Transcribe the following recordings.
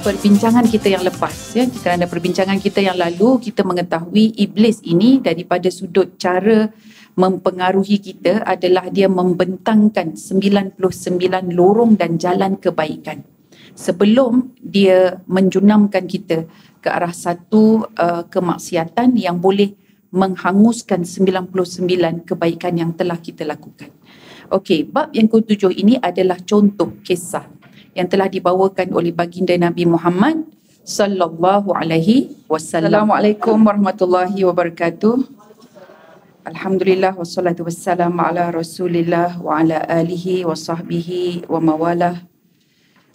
perbincangan kita yang lepas, ya, kerana perbincangan kita yang lalu kita mengetahui iblis ini daripada sudut cara mempengaruhi kita adalah dia membentangkan 99 lorong dan jalan kebaikan sebelum dia menjunamkan kita ke arah satu kemaksiatan yang boleh menghanguskan 99 kebaikan yang telah kita lakukan. Okey, bab yang ke-7 ini adalah contoh kisah yang telah dibawakan oleh baginda Nabi Muhammad sallallahu alaihi wasallam. Assalamualaikum warahmatullahi wabarakatuh. Alhamdulillah wassalatu wassalamu ala Rasulillah wa ala alihi wa sahbihi wa mawalah.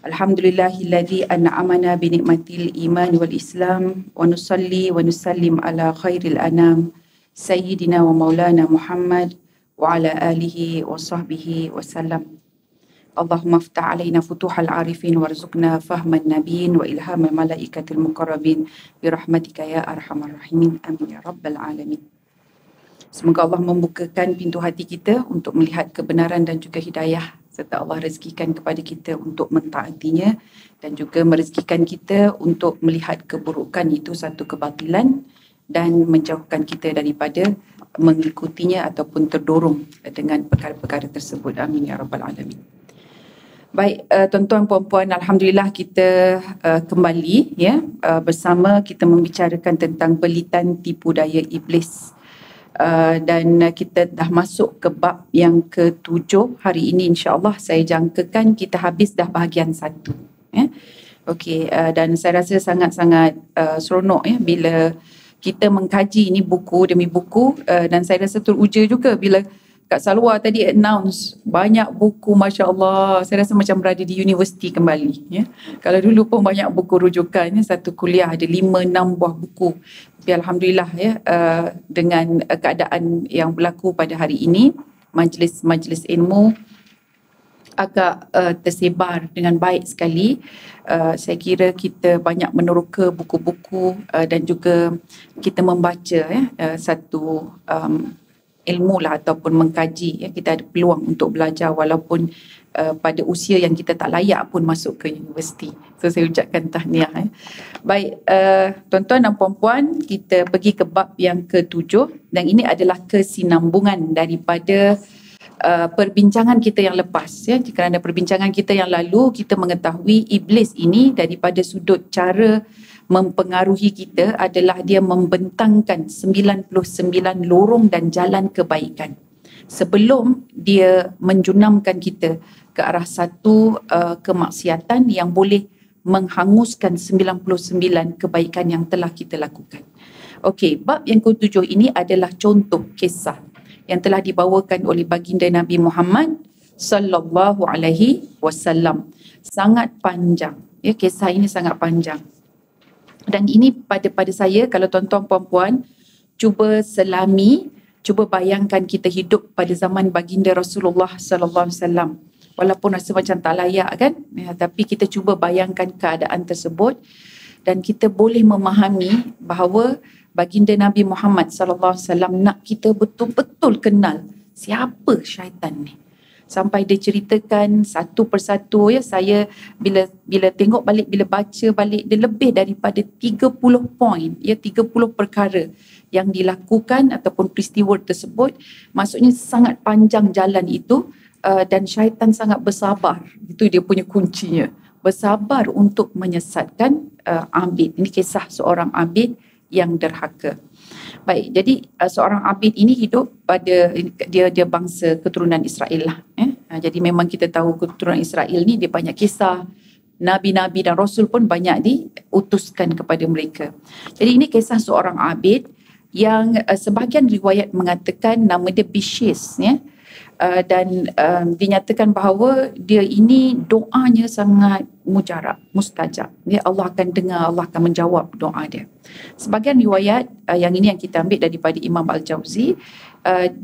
Alhamdulillahilladzi an'amana bi ni'matil iman wal islam wa nusalli wa nusallim ala khairil anam sayyidina wa maulana Muhammad wa ala alihi wa sahbihi wasallam. Allahumma aftah alaina futuhal arifin warzuqna fahman nabiyin wa ilhamal malaikatil muqarrabin birahmatika ya arhamar rahimin amin ya rabbal alamin. Semoga Allah membukakan pintu hati kita untuk melihat kebenaran dan juga hidayah, serta Allah rezekikan kepada kita untuk mentaatinya dan juga merezekikan kita untuk melihat keburukan itu satu kebatilan dan menjauhkan kita daripada mengikutinya ataupun terdorong dengan perkara-perkara tersebut. Amin ya rabbal alamin. Baik, tuan-tuan puan-puan, alhamdulillah kita kembali bersama kita membicarakan tentang belitan tipu daya iblis. Dan kita dah masuk ke bab yang ke-7 hari ini, insya-Allah saya jangkakan kita habis dah bahagian 1 ya. Okey, dan saya rasa sangat-sangat seronok ya bila kita mengkaji ini buku demi buku, dan saya rasa teruja juga bila Kak Salwa tadi announce banyak buku, Masya Allah. Saya rasa macam berada di universiti kembali. Ya. Kalau dulu pun banyak buku rujukan, satu kuliah ada 5-6 buah buku. Tapi Alhamdulillah ya, dengan keadaan yang berlaku pada hari ini, majlis-majlis ilmu agak tersebar dengan baik sekali. Saya kira kita banyak meneroka buku-buku dan juga kita membaca satu ilmu lah ataupun mengkaji, ya, kita ada peluang untuk belajar walaupun pada usia yang kita tak layak pun masuk ke universiti. So saya ucapkan tahniah. Baik, tuan-tuan dan puan-puan, kita pergi ke bab yang ke-7 dan ini adalah kesinambungan daripada perbincangan kita yang lepas, ya, kerana perbincangan kita yang lalu kita mengetahui iblis ini daripada sudut cara mempengaruhi kita adalah dia membentangkan 99 lorong dan jalan kebaikan sebelum dia menjunamkan kita ke arah satu kemaksiatan yang boleh menghanguskan 99 kebaikan yang telah kita lakukan. Okey, bab yang ke-7 ini adalah contoh kisah yang telah dibawakan oleh baginda Nabi Muhammad sallallahu alaihi wasallam. Sangat panjang, ya, kisah ini sangat panjang. Dan ini pada saya, kalau tuan-tuan puan-puan cuba selami, cuba bayangkan kita hidup pada zaman baginda Rasulullah sallallahu alaihi wasallam. Walaupun rasa macam tak layak kan, ya, tapi kita cuba bayangkan keadaan tersebut dan kita boleh memahami bahawa baginda Nabi Muhammad sallallahu alaihi wasallam nak kita betul-betul kenal siapa syaitan ni. Sampai dia ceritakan satu persatu, ya, saya bila tengok balik, bila baca balik, dia lebih daripada 30 poin, ya, 30 perkara yang dilakukan ataupun peristiwa tersebut. Maksudnya sangat panjang jalan itu, dan syaitan sangat bersabar. Itu dia punya kuncinya. Bersabar untuk menyesatkan abid. Ini kisah seorang abid yang derhaka. Baik, jadi seorang abid ini hidup pada dia bangsa keturunan Israel lah. Jadi memang kita tahu keturunan Israel ni dia banyak kisah. Nabi-nabi dan Rasul pun banyak diutuskan kepada mereka. Jadi ini kisah seorang abid yang sebahagian riwayat mengatakan nama dia Bishis, ya. Dan dinyatakan bahawa dia ini doanya sangat mujarab, mustajab. Ya, Allah akan dengar, Allah akan menjawab doa dia. Sebahagian riwayat, yang ini yang kita ambil daripada Imam Al-Jauzi,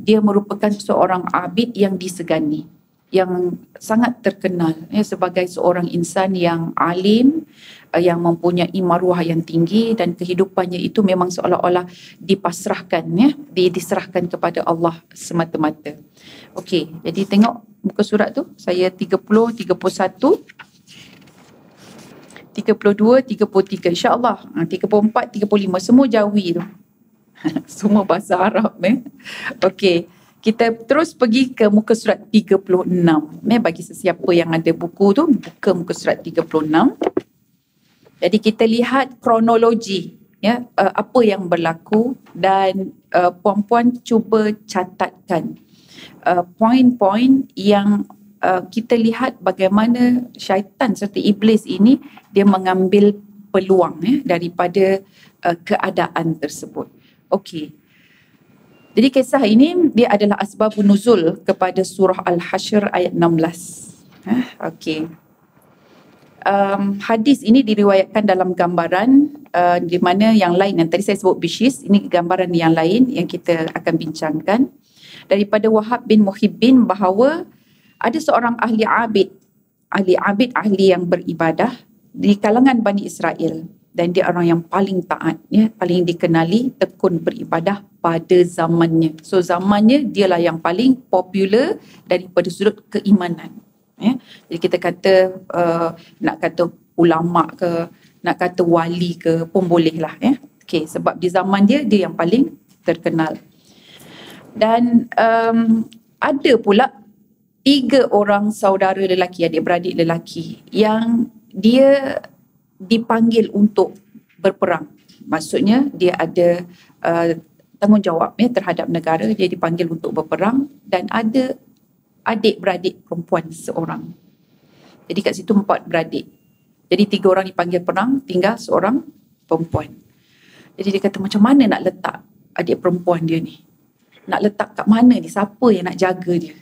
dia merupakan seorang abid yang disegani, yang sangat terkenal, ya, sebagai seorang insan yang alim, yang mempunyai maruah yang tinggi dan kehidupannya itu memang seolah-olah dipasrahkan, ya, diserahkan kepada Allah semata-mata. Okey, jadi tengok muka surat tu, saya 30, 31, 32, 33, insyaAllah. 34, 35, semua Jawi tu. Semua bahasa Arab. Okey, kita terus pergi ke muka surat 36. Bagi sesiapa yang ada buku tu, buka muka surat 36. Jadi kita lihat kronologi, ya, apa yang berlaku, dan puan-puan cuba catatkan poin-poin yang kita lihat bagaimana syaitan serta iblis ini dia mengambil peluang, ya, daripada keadaan tersebut. Okey. Jadi kisah ini dia adalah asbabun nuzul kepada surah Al-Hasyr ayat 16. Okey. Hadis ini diriwayatkan dalam gambaran di mana yang lain yang tadi saya sebut Bishis, ini gambaran yang lain yang kita akan bincangkan daripada Wahab bin Muhibbin bahawa ada seorang ahli abid yang beribadah di kalangan Bani Israel, dan dia orang yang paling taat, ya, paling dikenali tekun beribadah pada zamannya. So zamannya dialah yang paling popular daripada sudut keimanan. Ya. Jadi kita kata nak kata ulama ke, nak kata wali ke pun boleh lah. Ya. Okay, sebab di zaman dia yang paling terkenal. Dan ada pula 3 orang saudara lelaki, adik-beradik lelaki yang dia dipanggil untuk berperang. Maksudnya dia ada tanggungjawab, ya, terhadap negara, dia dipanggil untuk berperang, dan ada adik-beradik perempuan seorang. Jadi kat situ 4 beradik. Jadi 3 orang dipanggil perang, tinggal seorang perempuan. Jadi dia kata macam mana nak letak adik perempuan dia ni? Nak letak kat mana ni? Siapa yang nak jaga dia?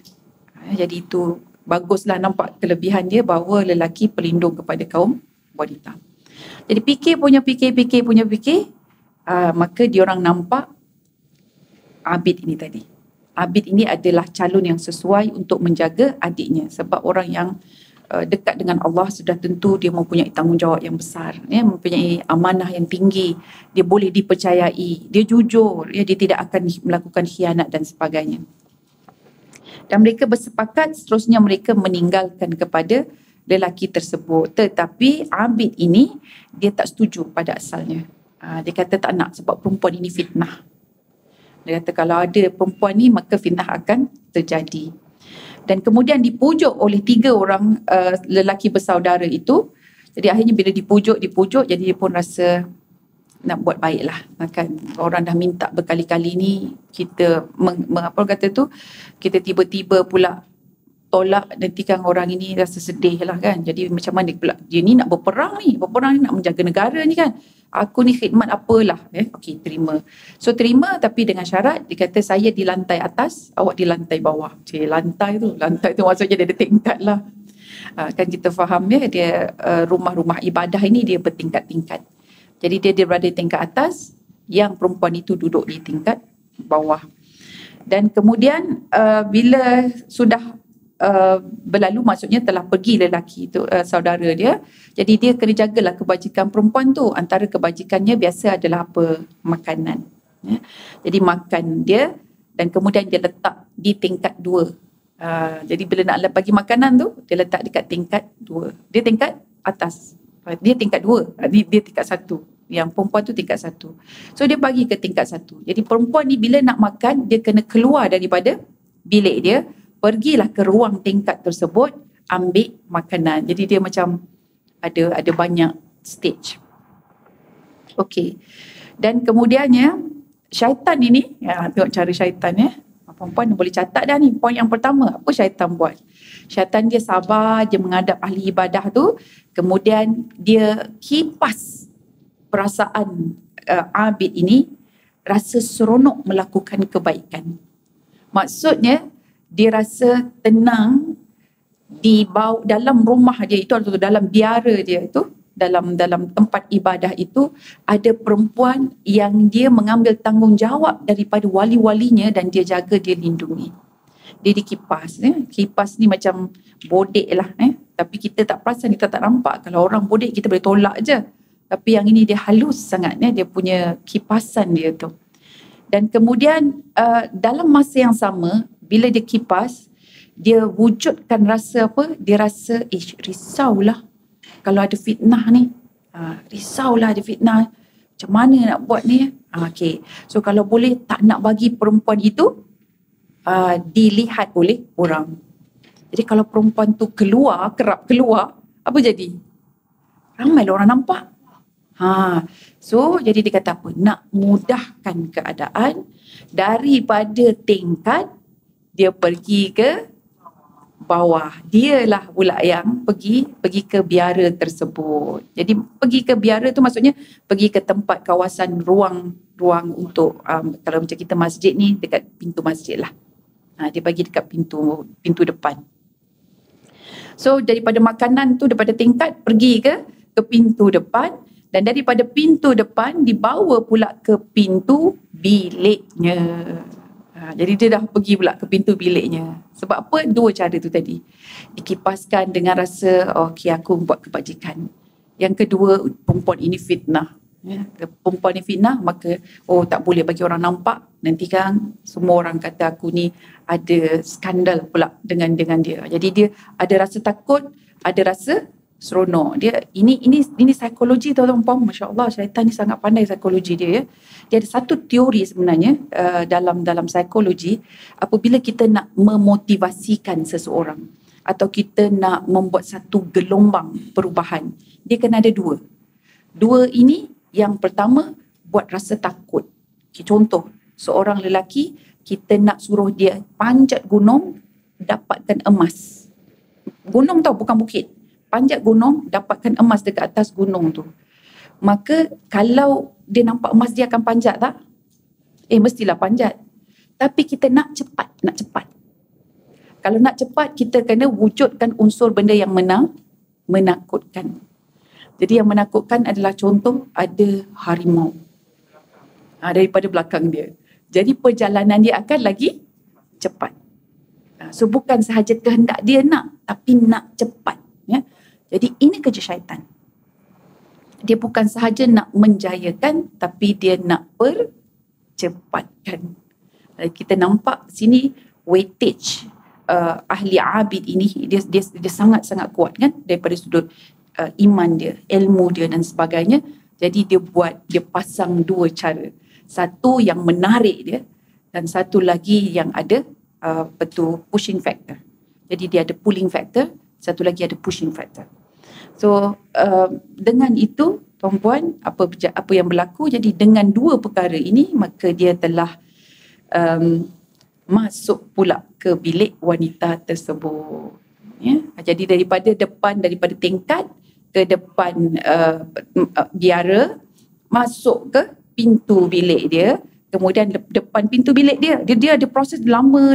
Jadi itu baguslah nampak kelebihan dia bahawa lelaki pelindung kepada kaum wanita. Jadi fikir, maka diorang nampak Abid ini tadi. Abid ini adalah calon yang sesuai untuk menjaga adiknya, sebab orang yang dekat dengan Allah sudah tentu dia mempunyai tanggungjawab yang besar, ya, mempunyai amanah yang tinggi, dia boleh dipercayai, dia jujur, ya, dia tidak akan melakukan khianat dan sebagainya. Dan mereka bersepakat seterusnya mereka meninggalkan kepada lelaki tersebut. Tetapi Abid ini dia tak setuju pada asalnya. Dia kata tak nak sebab perempuan ini fitnah. Dia kata kalau ada perempuan ni maka fitnah akan terjadi. Dan kemudian dipujuk oleh 3 orang lelaki bersaudara itu. Jadi akhirnya bila dipujuk jadi dia pun rasa nak buat baik lah, kan. Orang dah minta berkali-kali ni, kita apa kata tu, kita tiba-tiba pula tolak, nantikan orang ini rasa sedih lah, kan. Jadi macam mana pula dia ni nak berperang ni nak menjaga negara ni, kan. Aku ni khidmat apalah, okey, terima. So terima, tapi dengan syarat dia kata saya di lantai atas, awak di lantai bawah. Lantai tu maksudnya dia ada tingkat lah. Kan kita faham, ya, dia rumah-rumah ibadah ini dia bertingkat-tingkat. Jadi dia berada di tingkat atas, yang perempuan itu duduk di tingkat bawah. Dan kemudian bila sudah berlalu, maksudnya telah pergi lelaki itu, saudara dia, jadi dia kena jagalah kebajikan perempuan tu. Antara kebajikannya biasa adalah apa? Makanan. Ya. Jadi makan dia, dan kemudian dia letak di tingkat 2. Jadi bila nak bagi makanan tu, dia letak dekat tingkat 2. Dia tingkat atas. Dia tingkat 2, dia tingkat 1. Yang perempuan tu tingkat 1. So dia bagi ke tingkat 1. Jadi perempuan ni bila nak makan, dia kena keluar daripada bilik dia, pergilah ke ruang tingkat tersebut, ambil makanan. Jadi dia macam ada banyak stage. Okey. Dan kemudiannya syaitan ini, tengok cara syaitan, ya. Perempuan boleh catat dah ni. Poin yang pertama, apa syaitan buat? Syaitan dia sabar je menghadap ahli ibadah tu, kemudian dia kipas perasaan Abid ini rasa seronok melakukan kebaikan. Maksudnya dia rasa tenang dalam rumah dia itu, atau dalam biara dia itu, dalam tempat ibadah itu ada perempuan yang dia mengambil tanggungjawab daripada wali-walinya, dan dia jaga, dia lindungi. Dia dikipas, kipas ni macam bodek lah, tapi kita tak perasan, kita tak nampak. Kalau orang bodek kita boleh tolak je, tapi yang ini dia halus sangat, dia punya kipasan dia tu. Dan kemudian dalam masa yang sama, bila dia kipas, dia wujudkan rasa apa? Dia rasa risaulah kalau ada fitnah ni. Risaulah dia fitnah. Macam mana nak buat ni? Okay. So kalau boleh tak nak bagi perempuan itu dilihat oleh orang. Jadi kalau perempuan tu kerap keluar, apa jadi? Ramai orang nampak. So jadi dia kata apa? Nak mudahkan keadaan, daripada tingkat dia pergi ke bawah. Dialah pula yang pergi ke biara tersebut. Jadi pergi ke biara tu maksudnya pergi ke tempat kawasan ruang untuk kalau macam kita masjid ni, dekat pintu masjid lah. Dia bagi dekat pintu depan. So daripada makanan tu, daripada tingkat pergi ke pintu depan, dan daripada pintu depan dibawa pula ke pintu biliknya. Jadi dia dah pergi pula ke pintu biliknya. Sebab apa? Dua cara tu tadi. Dikipaskan dengan rasa, okey aku buat kebajikan. Yang kedua, perempuan ini fitnah. Perempuan ini fitnah, maka tak boleh bagi orang nampak. Nanti kan semua orang kata aku ni ada skandal pula dengan dia. Jadi dia ada rasa takut, ada rasa seronok. Dia ini psikologi tuan-tuan, masya-Allah, syaitan ni sangat pandai psikologi dia ya. Dia ada satu teori sebenarnya dalam psikologi, apabila kita nak memotivasikan seseorang atau kita nak membuat satu gelombang perubahan, dia kena ada dua. Dua ini, yang pertama buat rasa takut. Contoh, seorang lelaki kita nak suruh dia panjat gunung dapatkan emas. Gunung tau, bukan bukit. Panjat gunung, dapatkan emas dekat atas gunung tu. Maka kalau dia nampak emas, dia akan panjat tak? Mestilah panjat. Tapi kita nak cepat. Kalau nak cepat, kita kena wujudkan unsur benda yang menakutkan. Jadi yang menakutkan adalah contoh, ada harimau daripada belakang dia. Jadi perjalanan dia akan lagi cepat. So bukan sahaja kehendak dia nak, tapi nak cepat. Ya? Jadi ini kerja syaitan. Dia bukan sahaja nak menjayakan, tapi dia nak percepatkan. Kita nampak sini weightage ahli abid ini, dia sangat-sangat kuat kan, daripada sudut iman dia, ilmu dia dan sebagainya. Jadi dia pasang dua cara. Satu yang menarik dia, dan satu lagi yang ada pushing factor. Jadi dia ada pulling factor, satu lagi ada pushing factor. So dengan itu tuan-puan, apa yang berlaku, jadi dengan dua perkara ini maka dia telah masuk pula ke bilik wanita tersebut. Ya? Jadi daripada tingkat ke depan biara, masuk ke pintu bilik dia, kemudian depan pintu bilik dia ada proses lama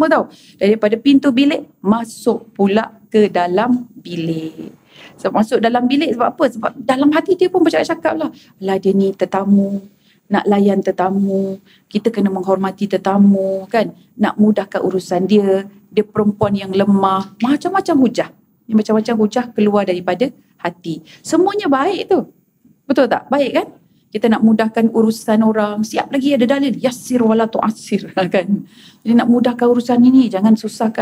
tau. Daripada pintu bilik masuk pula ke dalam bilik. So, masuk dalam bilik sebab apa? Sebab dalam hati dia pun bercakap-cakap lah, dia ni tetamu, nak layan tetamu, kita kena menghormati tetamu kan, nak mudahkan urusan dia perempuan yang lemah, macam-macam hujah keluar daripada hati. Semuanya baik tu, betul tak? Baik kan? Kita nak mudahkan urusan orang, siap lagi ada dalil, yassir wala tu'assir kan. Jadi nak mudahkan urusan ini, jangan susah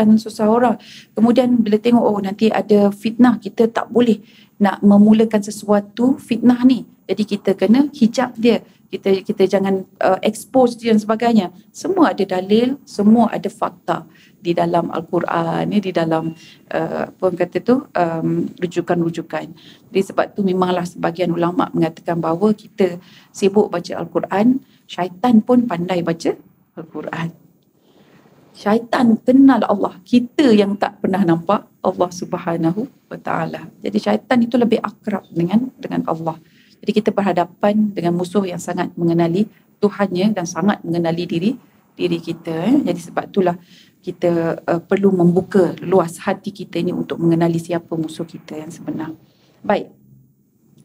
orang. Kemudian bila tengok nanti ada fitnah, kita tak boleh nak memulakan sesuatu fitnah ni. Jadi kita kena hijab dia. Kita jangan expose dia dan sebagainya. Semua ada dalil, semua ada fakta di dalam Al-Quran, di dalam rujukan-rujukan. Jadi sebab tu memanglah sebahagian ulama mengatakan bahawa kita sibuk baca Al-Quran, syaitan pun pandai baca Al-Quran. Syaitan kenal Allah, kita yang tak pernah nampak Allah Subhanahu wa Ta'ala. Jadi syaitan itu lebih akrab dengan Allah. Jadi kita berhadapan dengan musuh yang sangat mengenali Tuhannya dan sangat mengenali diri kita. Jadi sebab itulah kita perlu membuka luas hati kita ini untuk mengenali siapa musuh kita yang sebenar. Baik.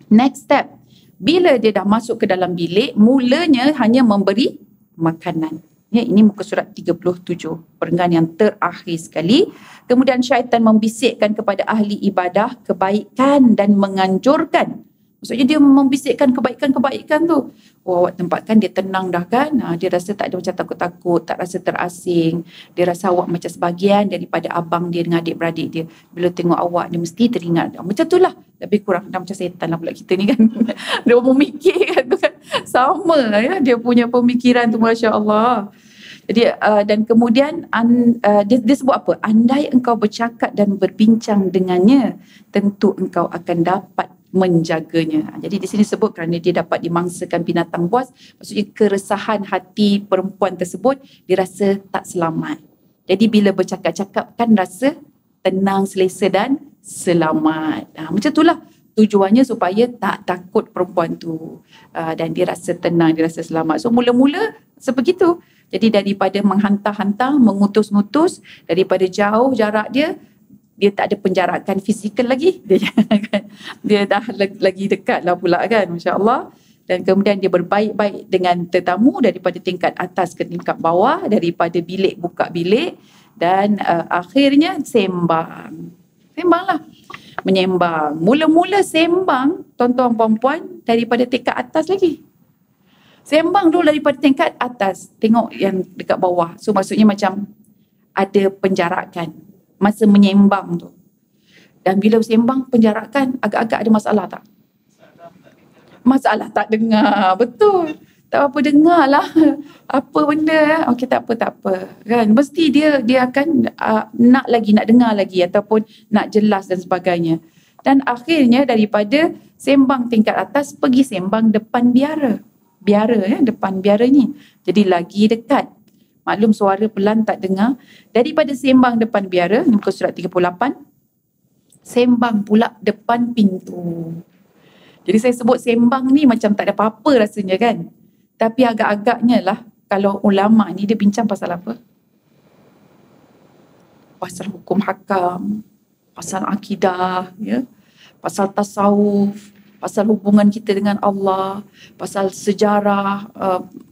Next step. Bila dia dah masuk ke dalam bilik, mulanya hanya memberi makanan. Ya, ini muka surat 37, perenggan yang terakhir sekali. Kemudian syaitan membisikkan kepada ahli ibadah kebaikan dan menganjurkan Maksudnya dia membisikkan kebaikan-kebaikan tu. Oh, awak tempatkan dia tenang dah kan. Dia rasa tak ada macam takut-takut, tak rasa terasing. Dia rasa awak macam sebahagian daripada abang dia dengan adik-beradik dia. Bila tengok awak, dia mesti teringat. Macam tu lah. Lebih kurang dah macam setan lah pula kita ni kan. Dia memikirkan tu kan. Sama ya, dia punya pemikiran tu, Masya Allah. Jadi dan kemudian dia sebut apa? Andai engkau bercakap dan berbincang dengannya, tentu engkau akan dapat menjaganya. Jadi di sini sebut kerana dia dapat dimangsakan binatang buas, maksudnya keresahan hati perempuan tersebut, dia rasa tak selamat. Jadi bila bercakap-cakap kan rasa tenang, selesa dan selamat. Macam itulah tujuannya, supaya tak takut perempuan tu dan dia rasa tenang, dia rasa selamat. So mula-mula sebegitu. Jadi daripada menghantar-hantar, mengutus-ngutus, daripada jauh jarak dia tak ada penjarakan fizikal lagi. Dia dah lagi dekat lah pula kan, Masya Allah. Dan kemudian dia berbaik-baik dengan tetamu daripada tingkat atas ke tingkat bawah, daripada bilik buka bilik, dan akhirnya sembang. Sembanglah. Menyembang. Mula-mula sembang, tuan-tuan perempuan, daripada tingkat atas lagi. Sembang dulu daripada tingkat atas, tengok yang dekat bawah. So maksudnya macam ada penjarakan masa menyembang tu. Dan bila sembang penjarakan, agak-agak ada masalah tak? Masalah tak dengar, betul. Tak apa dengar lah. Apa benda okey, tak apa. Kan? Mesti dia akan nak dengar lagi ataupun nak jelas dan sebagainya. Dan akhirnya daripada sembang tingkat atas pergi sembang depan biara. Depan biara ni. Jadi lagi dekat. Maklum suara pelan tak dengar. Daripada sembang depan biara, muka surat 38, sembang pula depan pintu. Jadi saya sebut sembang ni macam tak ada apa-apa rasanya kan. Tapi agak-agaknya lah, kalau ulama ni dia bincang pasal apa? Pasal hukum hakam, pasal akidah, ya, pasal tasawuf, pasal hubungan kita dengan Allah, pasal sejarah,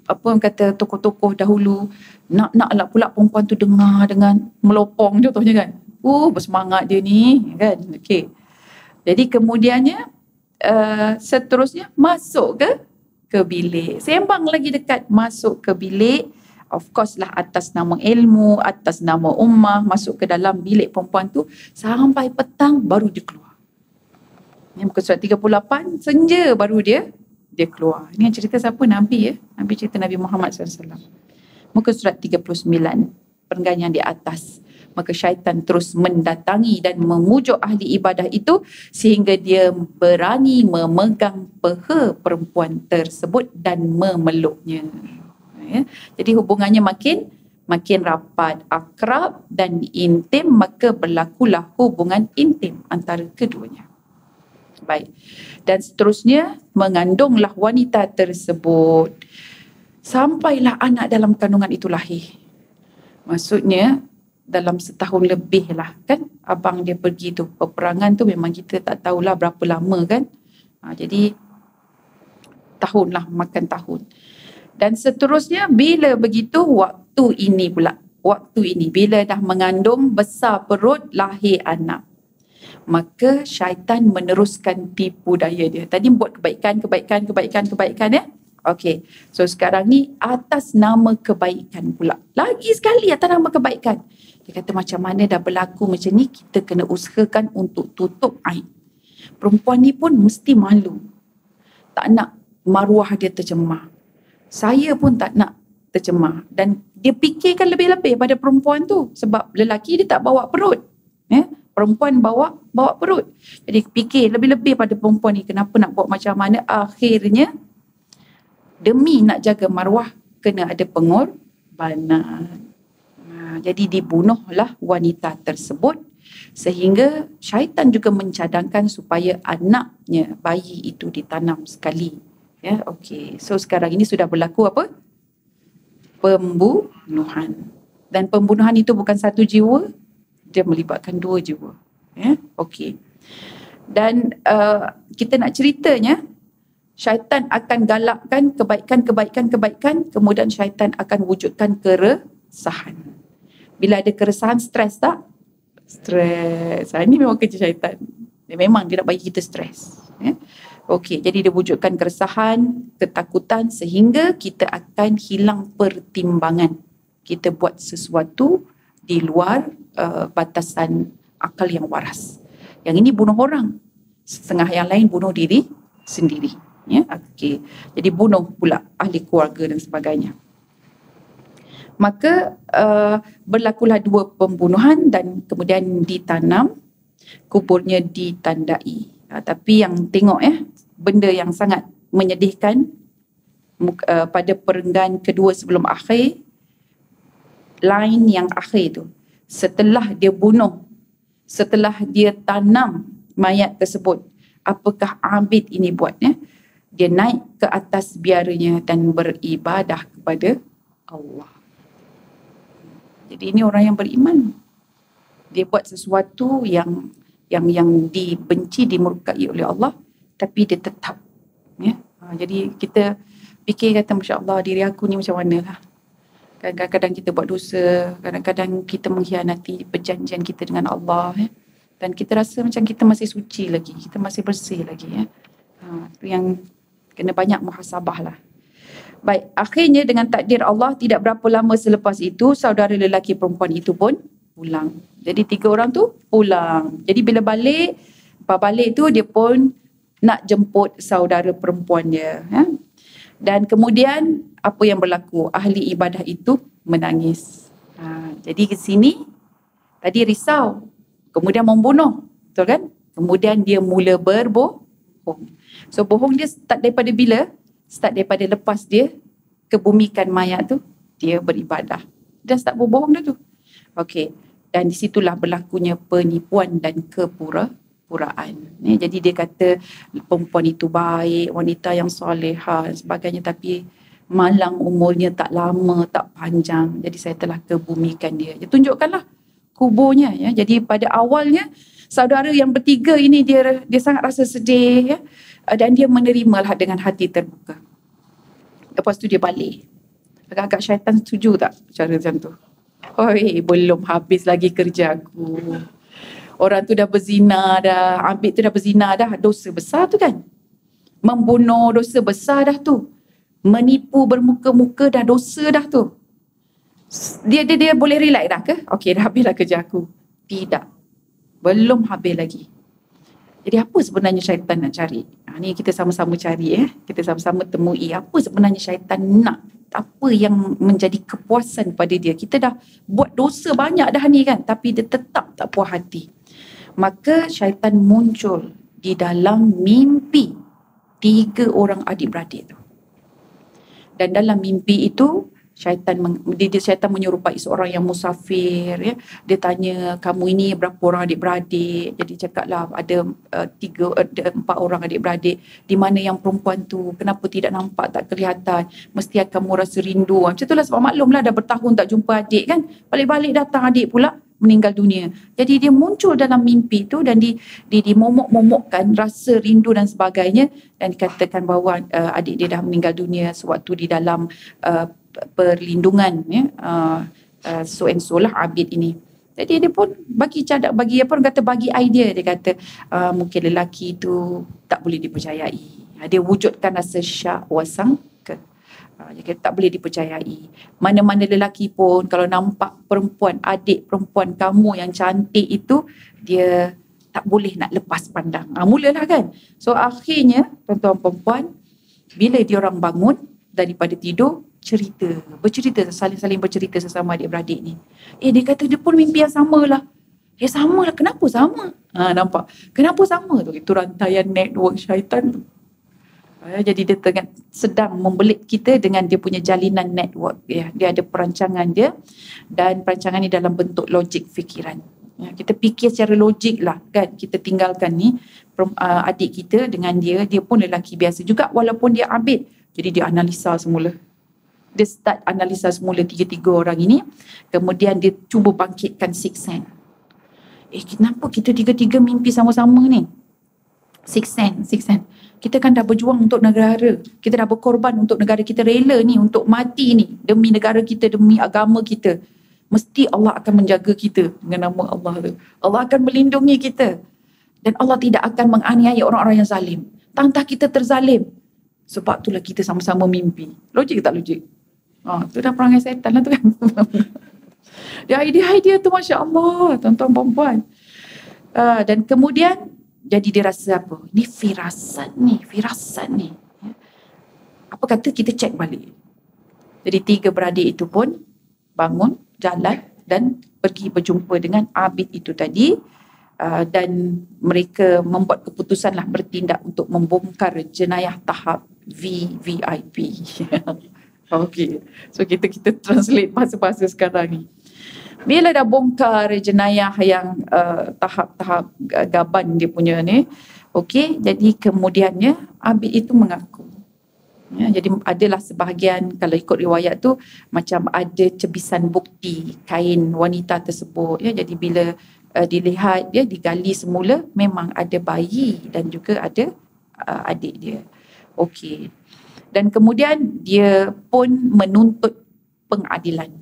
apa yang kata tokoh-tokoh dahulu. Nak pula perempuan tu dengar dengan melopong contohnya kan. Bersemangat dia ni kan. Okey. Jadi kemudiannya seterusnya masuk ke bilik. Sembang lagi dekat, masuk ke bilik. Of course lah atas nama ilmu, atas nama ummah, masuk ke dalam bilik perempuan tu sampai petang baru dia keluar. Ini muka surat 38, senja baru dia keluar. Ini yang cerita siapa? Nabi ya. Nabi cerita Nabi Muhammad SAW. Muka surat 39, perenggan yang di atas. Maka syaitan terus mendatangi dan memujuk ahli ibadah itu sehingga dia berani memegang peha perempuan tersebut dan memeluknya. Ya. Jadi hubungannya makin rapat, akrab dan intim, maka berlakulah hubungan intim antara keduanya. Baik. Dan seterusnya mengandunglah wanita tersebut sampailah anak dalam kandungan itu lahir. Maksudnya dalam setahun lebih lah kan abang dia pergi tu. Peperangan tu memang kita tak tahulah berapa lama kan. Jadi tahun lah, makan tahun. Dan seterusnya bila begitu waktu ini bila dah mengandung, besar perut, lahir anak, maka syaitan meneruskan tipu daya dia. Tadi buat kebaikan ya. Okey. So sekarang ni atas nama kebaikan pula. Lagi sekali atas nama kebaikan. Dia kata macam mana dah berlaku macam ni, kita kena usahakan untuk tutup aib. Perempuan ni pun mesti malu. Tak nak maruah dia tercemar. Saya pun tak nak tercemar. Dan dia fikirkan lebih-lebih pada perempuan tu. Sebab lelaki dia tak bawa perut. Perempuan bawa perut. Jadi fikir lebih-lebih pada perempuan ni. Kenapa nak buat macam mana? Akhirnya demi nak jaga maruah kena ada pengorbanan. Jadi dibunuhlah wanita tersebut sehingga syaitan juga mencadangkan supaya anaknya, bayi itu ditanam sekali. Ya, okey. So sekarang ini sudah berlaku apa? Pembunuhan. Dan pembunuhan itu bukan satu jiwa, dia melibatkan dua jiwa. Ya, okey. Dan kita nak ceritanya, syaitan akan galakkan kebaikan, kemudian syaitan akan wujudkan keresahan. Bila ada keresahan, stres tak? Stres. Ini memang kerja syaitan. Memang dia nak bagi kita stres. Ya. Okey, jadi dia wujudkan keresahan, ketakutan sehingga kita akan hilang pertimbangan. Kita buat sesuatu di luar batasan akal yang waras. Yang ini bunuh orang. Setengah yang lain bunuh diri sendiri. Ya, okey. Jadi bunuh pula ahli keluarga dan sebagainya. Maka berlakulah dua pembunuhan dan kemudian ditanam, kuburnya ditandai. Tapi yang tengok benda yang sangat menyedihkan pada perenggan kedua sebelum akhir, line yang akhir tu, setelah dia bunuh, setelah dia tanam mayat tersebut, apakah Abid ini buat? Dia naik ke atas biaranya dan beribadah kepada Allah. Jadi ini orang yang beriman. Dia buat sesuatu yang dibenci, dimurkai oleh Allah, tapi dia tetap. Jadi kita fikir kata, Masya Allah, diri aku ni macam mana lah. Kadang-kadang kita buat dosa, kadang-kadang kita mengkhianati perjanjian kita dengan Allah. Dan kita rasa macam kita masih suci lagi, kita masih bersih lagi. Itu yang kena banyak muhasabah lah. Baik, akhirnya dengan takdir Allah, tidak berapa lama selepas itu, saudara lelaki perempuan itu pun pulang. Jadi 3 orang tu pulang. Jadi bila balik tu dia pun nak jemput saudara perempuan dia. Dan kemudian apa yang berlaku? Ahli ibadah itu menangis. Jadi ke sini tadi risau, kemudian membunuh, betul kan? Kemudian dia mula berbohong. So bohong dia start daripada bila? Start daripada lepas dia kebumikan mayat tu, dia beribadah. Dia start berbohong dah tu. Okey. Dan di situlah berlakunya penipuan dan kepura-puraan. Jadi dia kata perempuan itu baik, wanita yang solehah dan sebagainya, tapi malang umurnya tak lama, tak panjang. Jadi saya telah kebumikan dia. Dia tunjukkanlah kuburnya. Jadi pada awalnya saudara yang bertiga ini dia sangat rasa sedih dan dia menerimalah dengan hati terbuka. Lepas tu dia balik. Agak-agak syaitan setuju tak cara macam tu? Hoi, belum habis lagi kerja aku. Orang tu dah berzina dah, Abid tu dah berzina dah, dosa besar tu kan. Membunuh dosa besar dah tu. Menipu bermuka-muka dah dosa dah tu. Dia boleh relax dah ke? Okey, dah habislah kerja aku. Tidak. Belum habis lagi. Jadi apa sebenarnya syaitan nak cari? Ni kita sama-sama cari Kita sama-sama temui apa sebenarnya syaitan nak. Apa yang menjadi kepuasan pada dia. Kita dah buat dosa banyak dah ni kan, tapi dia tetap tak puas hati. Maka syaitan muncul di dalam mimpi 3 orang adik-beradik tu. Dan dalam mimpi itu syaitan menyerupai seorang yang musafir. Dia tanya, kamu ini berapa orang adik-beradik? Jadi cakaplah ada 4 orang adik-beradik. Di mana yang perempuan tu? Kenapa tidak nampak, tak kelihatan? Mesti kamu rasa rindu. Macam itulah, sebab maklumlah dah bertahun tak jumpa adik kan. Balik-balik datang adik pula meninggal dunia. Jadi dia muncul dalam mimpi tu dan dimomok-momokkan rasa rindu dan sebagainya, dan dikatakan bahawa adik dia dah meninggal dunia sewaktu di dalam perlindungan so and so lah Abid ini. Jadi dia pun bagi idea. Dia kata mungkin lelaki itu tak boleh dipercayai. Dia wujudkan rasa syak wasangka. Dia kata tak boleh dipercayai. Mana-mana lelaki pun kalau nampak perempuan, adik perempuan kamu yang cantik itu, dia tak boleh nak lepas pandang. Mulalah kan. So akhirnya tuan-tuan perempuan, bila diorang bangun daripada tidur, bercerita, saling bercerita sesama adik-beradik ni. Dia kata dia pun mimpi yang samalah. Samalah, kenapa sama? Nampak? Kenapa sama tu? Itu rantaian network syaitan tu. Jadi dia sedang membelit kita dengan dia punya jalinan network. Dia ada perancangan dia, dan perancangan ni dalam bentuk logik fikiran. Kita fikir secara logik lah kan. Kita tinggalkan ni adik kita dengan dia pun lelaki biasa juga walaupun dia Abid. Jadi dia analisa semula. Dia start analisa semula 3 orang ini. Kemudian dia cuba bangkitkan sixth sense. Kenapa kita 3 mimpi sama-sama ni? Sixth sense. Kita kan dah berjuang untuk negara. Kita dah berkorban untuk negara. Kita rela ni untuk mati ni. Demi negara kita, demi agama kita. Mesti Allah akan menjaga kita dengan nama Allah tu. Allah akan melindungi kita. Dan Allah tidak akan menganiaya orang-orang yang zalim. Tantang kita terzalim. Sebab itulah kita sama-sama mimpi. Logik tak logik? Tu dah perangai setan lah tu kan. Dia idea tu Masya Allah, tuan-tuan perempuan. Dan kemudian jadi dia rasa apa? Ni firasat ni. Apa kata kita cek balik. Jadi 3 beradik itu pun bangun, jalan dan pergi berjumpa dengan Abid itu tadi. Dan mereka membuat keputusan lah bertindak untuk membongkar jenayah tahap VVIP. Okay. So kita translate bahasa-bahasa sekarang ni. Bila dah bongkar jenayah yang tahap-tahap gaban dia punya ni, okey, jadi kemudiannya Abid itu mengaku. Ya, jadi adalah sebahagian, kalau ikut riwayat tu macam ada cebisan bukti kain wanita tersebut. Ya, jadi bila dilihat, dia digali semula, memang ada bayi dan juga ada adik dia. Okey. Dan kemudian dia pun menuntut pengadilan.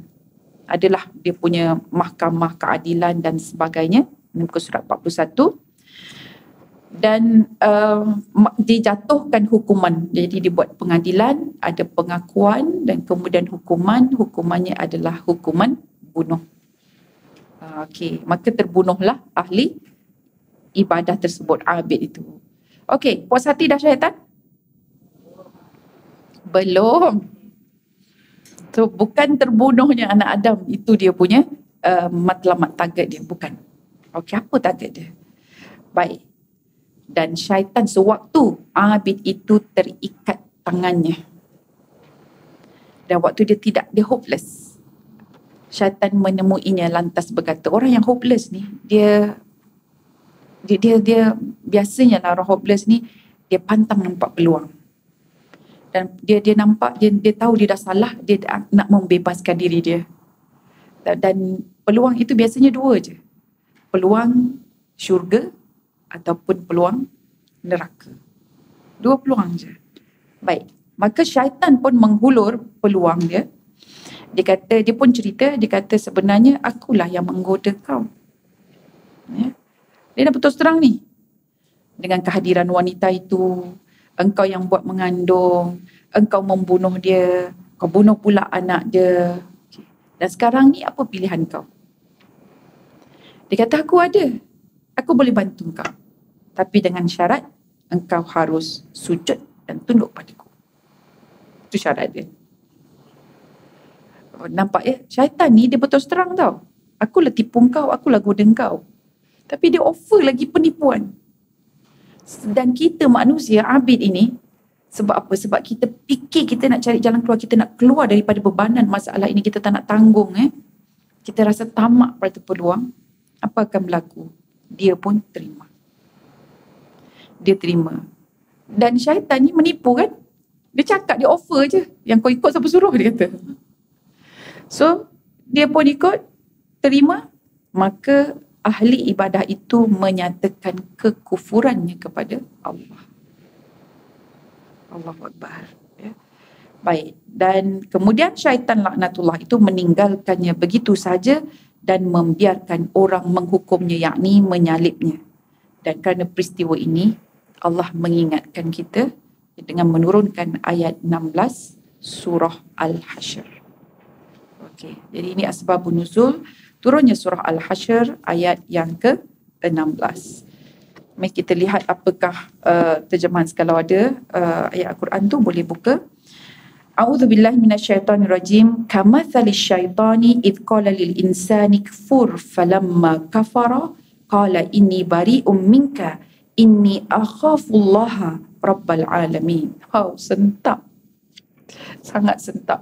Adalah dia punya mahkamah keadilan dan sebagainya, muka surat 41. Dan dijatuhkan hukuman. Jadi dibuat pengadilan, ada pengakuan dan kemudian hukumannya adalah hukuman bunuh. Okey, maka terbunuhlah ahli ibadah tersebut, Abid itu. Okey, puas hati dah syaitan? Belum. So bukan terbunuhnya anak Adam itu dia punya matlamat, target dia, bukan. Okey, apa target dia? Baik. Dan syaitan sewaktu Abid itu terikat tangannya. Dan waktu dia hopeless. Syaitan menemuinya lantas berkata, orang yang hopeless ni, dia biasanya lah orang hopeless ni, dia pantang nampak peluang. Dan dia nampak, dia tahu dia dah salah, dia nak membebaskan diri dia. Dan peluang itu biasanya 2 je. Peluang syurga ataupun peluang neraka. 2 peluang je. Baik. Maka syaitan pun menghulur peluang dia. Dia pun cerita, dia kata sebenarnya akulah yang menggoda kau. Ya. Dia dah putus terang ni. Dengan kehadiran wanita itu, engkau yang buat mengandung, engkau membunuh dia, kau bunuh pula anak dia. Dan sekarang ni apa pilihan kau? Dia kata aku boleh bantu kau. Tapi dengan syarat engkau harus sujud dan tunduk padaku. Itu syarat dia. Nampak ya? Syaitan ni dia betul terang tau. Akulah tipu kau, akulah goda kau. Tapi dia offer lagi penipuan. Dan kita manusia, Abid ini, sebab apa? Sebab kita fikir kita nak cari jalan keluar, kita nak keluar daripada bebanan masalah ini, kita tak nak tanggung. Kita rasa tamak pada peluang. Apa akan berlaku? Dia pun terima. Dan syaitan ni menipu kan? Dia cakap, dia offer je. Yang kau ikut siapa suruh, dia kata. So, dia pun ikut, terima. Maka ahli ibadah itu menyatakan kekufurannya kepada Allah. Allahu Akbar. Ya. Baik. Dan kemudian syaitan laknatullah itu meninggalkannya begitu saja dan membiarkan orang menghukumnya, yakni menyalibnya. Dan kerana peristiwa ini, Allah mengingatkan kita dengan menurunkan ayat 16 surah Al-Hasyr. Okey, jadi ini asbabun nuzul turunnya surah Al-Hasyr ayat yang ke-16. Mari kita lihat apakah terjemahan, kalau ada ayat Al-Quran tu boleh buka. A'udzubillahi minasyaitonirrajim. Kamathalis syaitani idh qala lil insani kfur falamma kafara qala inni bari'um minka inni akhafullaha rabbal alamin. Sentap. Sangat sentap.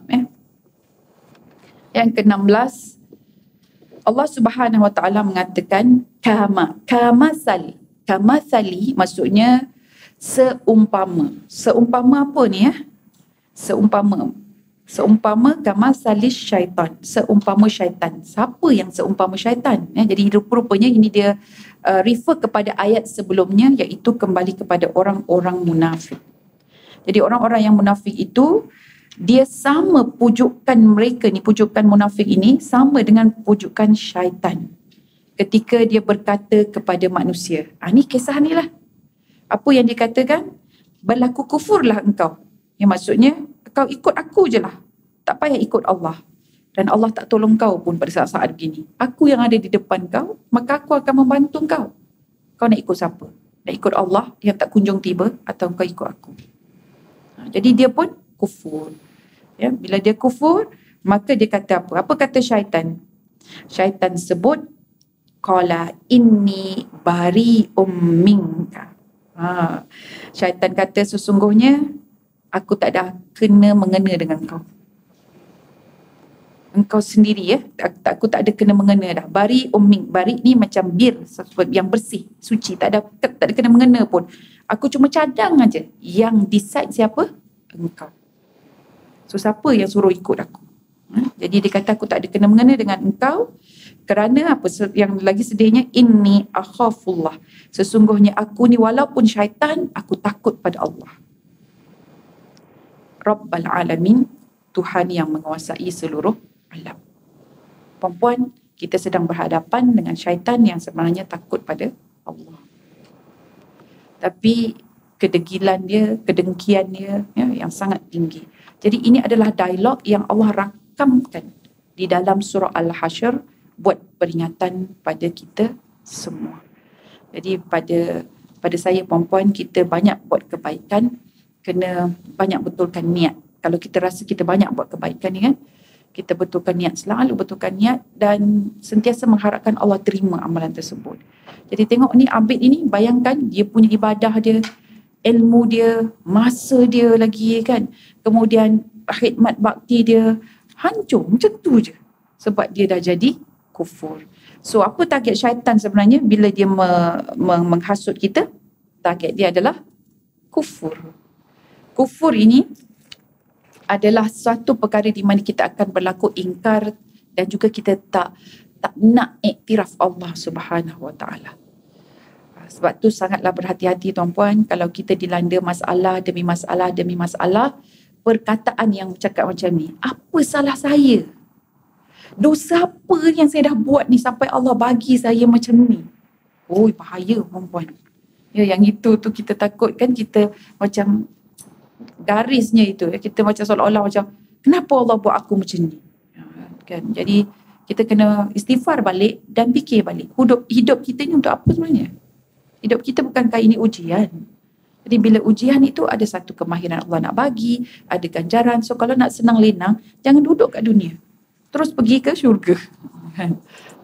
Yang ke-16, Allah Subhanahu Wa Taala mengatakan kamasali. Kamasali maksudnya seumpama. Seumpama apa ni Seumpama kamasalis syaitan. Seumpama syaitan. Siapa yang seumpama syaitan? Jadi rupa-rupanya ini dia refer kepada ayat sebelumnya, iaitu kembali kepada orang-orang munafik. Jadi orang-orang yang munafik itu, dia sama pujukan mereka ni, pujukan munafik ini sama dengan pujukan syaitan. ketika dia berkata kepada manusia. Ni kisah ni lah. Apa yang dikatakan? Berlaku kufurlah engkau. Yang maksudnya, kau ikut aku je lah. Tak payah ikut Allah. Dan Allah tak tolong kau pun pada saat-saat begini. Aku yang ada di depan kau, maka aku akan membantu kau. Kau nak ikut siapa? Nak ikut Allah yang tak kunjung tiba, atau kau ikut aku? Jadi dia pun kufur. Ya, bila dia kufur, maka dia kata apa? Apa kata syaitan? Syaitan sebut, qala inni bari'um minka. Syaitan kata sesungguhnya aku tak ada kena mengena dengan kau. Engkau sendiri ya, aku tak ada kena mengena dah. Bari umming, bari ni macam bir, yang bersih, suci, tak ada kena mengena pun. Aku cuma cadang aja. Yang decide siapa? Engkau. So siapa yang suruh ikut aku? Jadi dia kata aku tak ada kena mengena dengan engkau, kerana apa yang lagi sedihnya, inni akhafullah. Sesungguhnya aku ni walaupun syaitan, aku takut pada Allah. Rabbal alamin, Tuhan yang menguasai seluruh alam. Perempuan, kita sedang berhadapan dengan syaitan yang sebenarnya takut pada Allah. Tapi kedegilan dia, kedengkian dia ya, yang sangat tinggi. Jadi ini adalah dialog yang Allah rakamkan di dalam surah Al-Hasyr buat peringatan pada kita semua. Jadi pada saya perempuan, kita banyak buat kebaikan, kena banyak betulkan niat. Kalau kita rasa kita banyak buat kebaikan ni kan, kita betulkan niat, selalu betulkan niat dan sentiasa mengharapkan Allah terima amalan tersebut. Jadi tengok ni Abid ini, bayangkan dia punya ibadah dia, ilmu dia, masa dia lagi kan, kemudian khidmat bakti dia hancur macam tu je sebab dia dah jadi kufur. So apa target syaitan sebenarnya bila dia menghasut kita? Target dia adalah kufur. Kufur ini adalah suatu perkara di mana kita akan berlaku ingkar dan juga kita tak nak iktiraf Allah Subhanahu Wa Taala. Sebab tu sangatlah berhati-hati tuan-puan, kalau kita dilanda masalah demi masalah demi masalah, perkataan yang cakap macam ni, apa salah saya? Dosa apa yang saya dah buat ni sampai Allah bagi saya macam ni? Oh, bahaya perempuan. Ya, yang itu tu kita takut kan, kita macam garisnya itu, kita macam seolah-olah macam kenapa Allah buat aku macam ni kan. Jadi kita kena istighfar balik dan fikir balik, hidup kita ni untuk apa sebenarnya? Hidup kita bukankah ini ujian? Jadi bila ujian itu ada satu kemahiran Allah nak bagi, ada ganjaran. So kalau nak senang lenang, jangan duduk kat dunia, terus pergi ke syurga.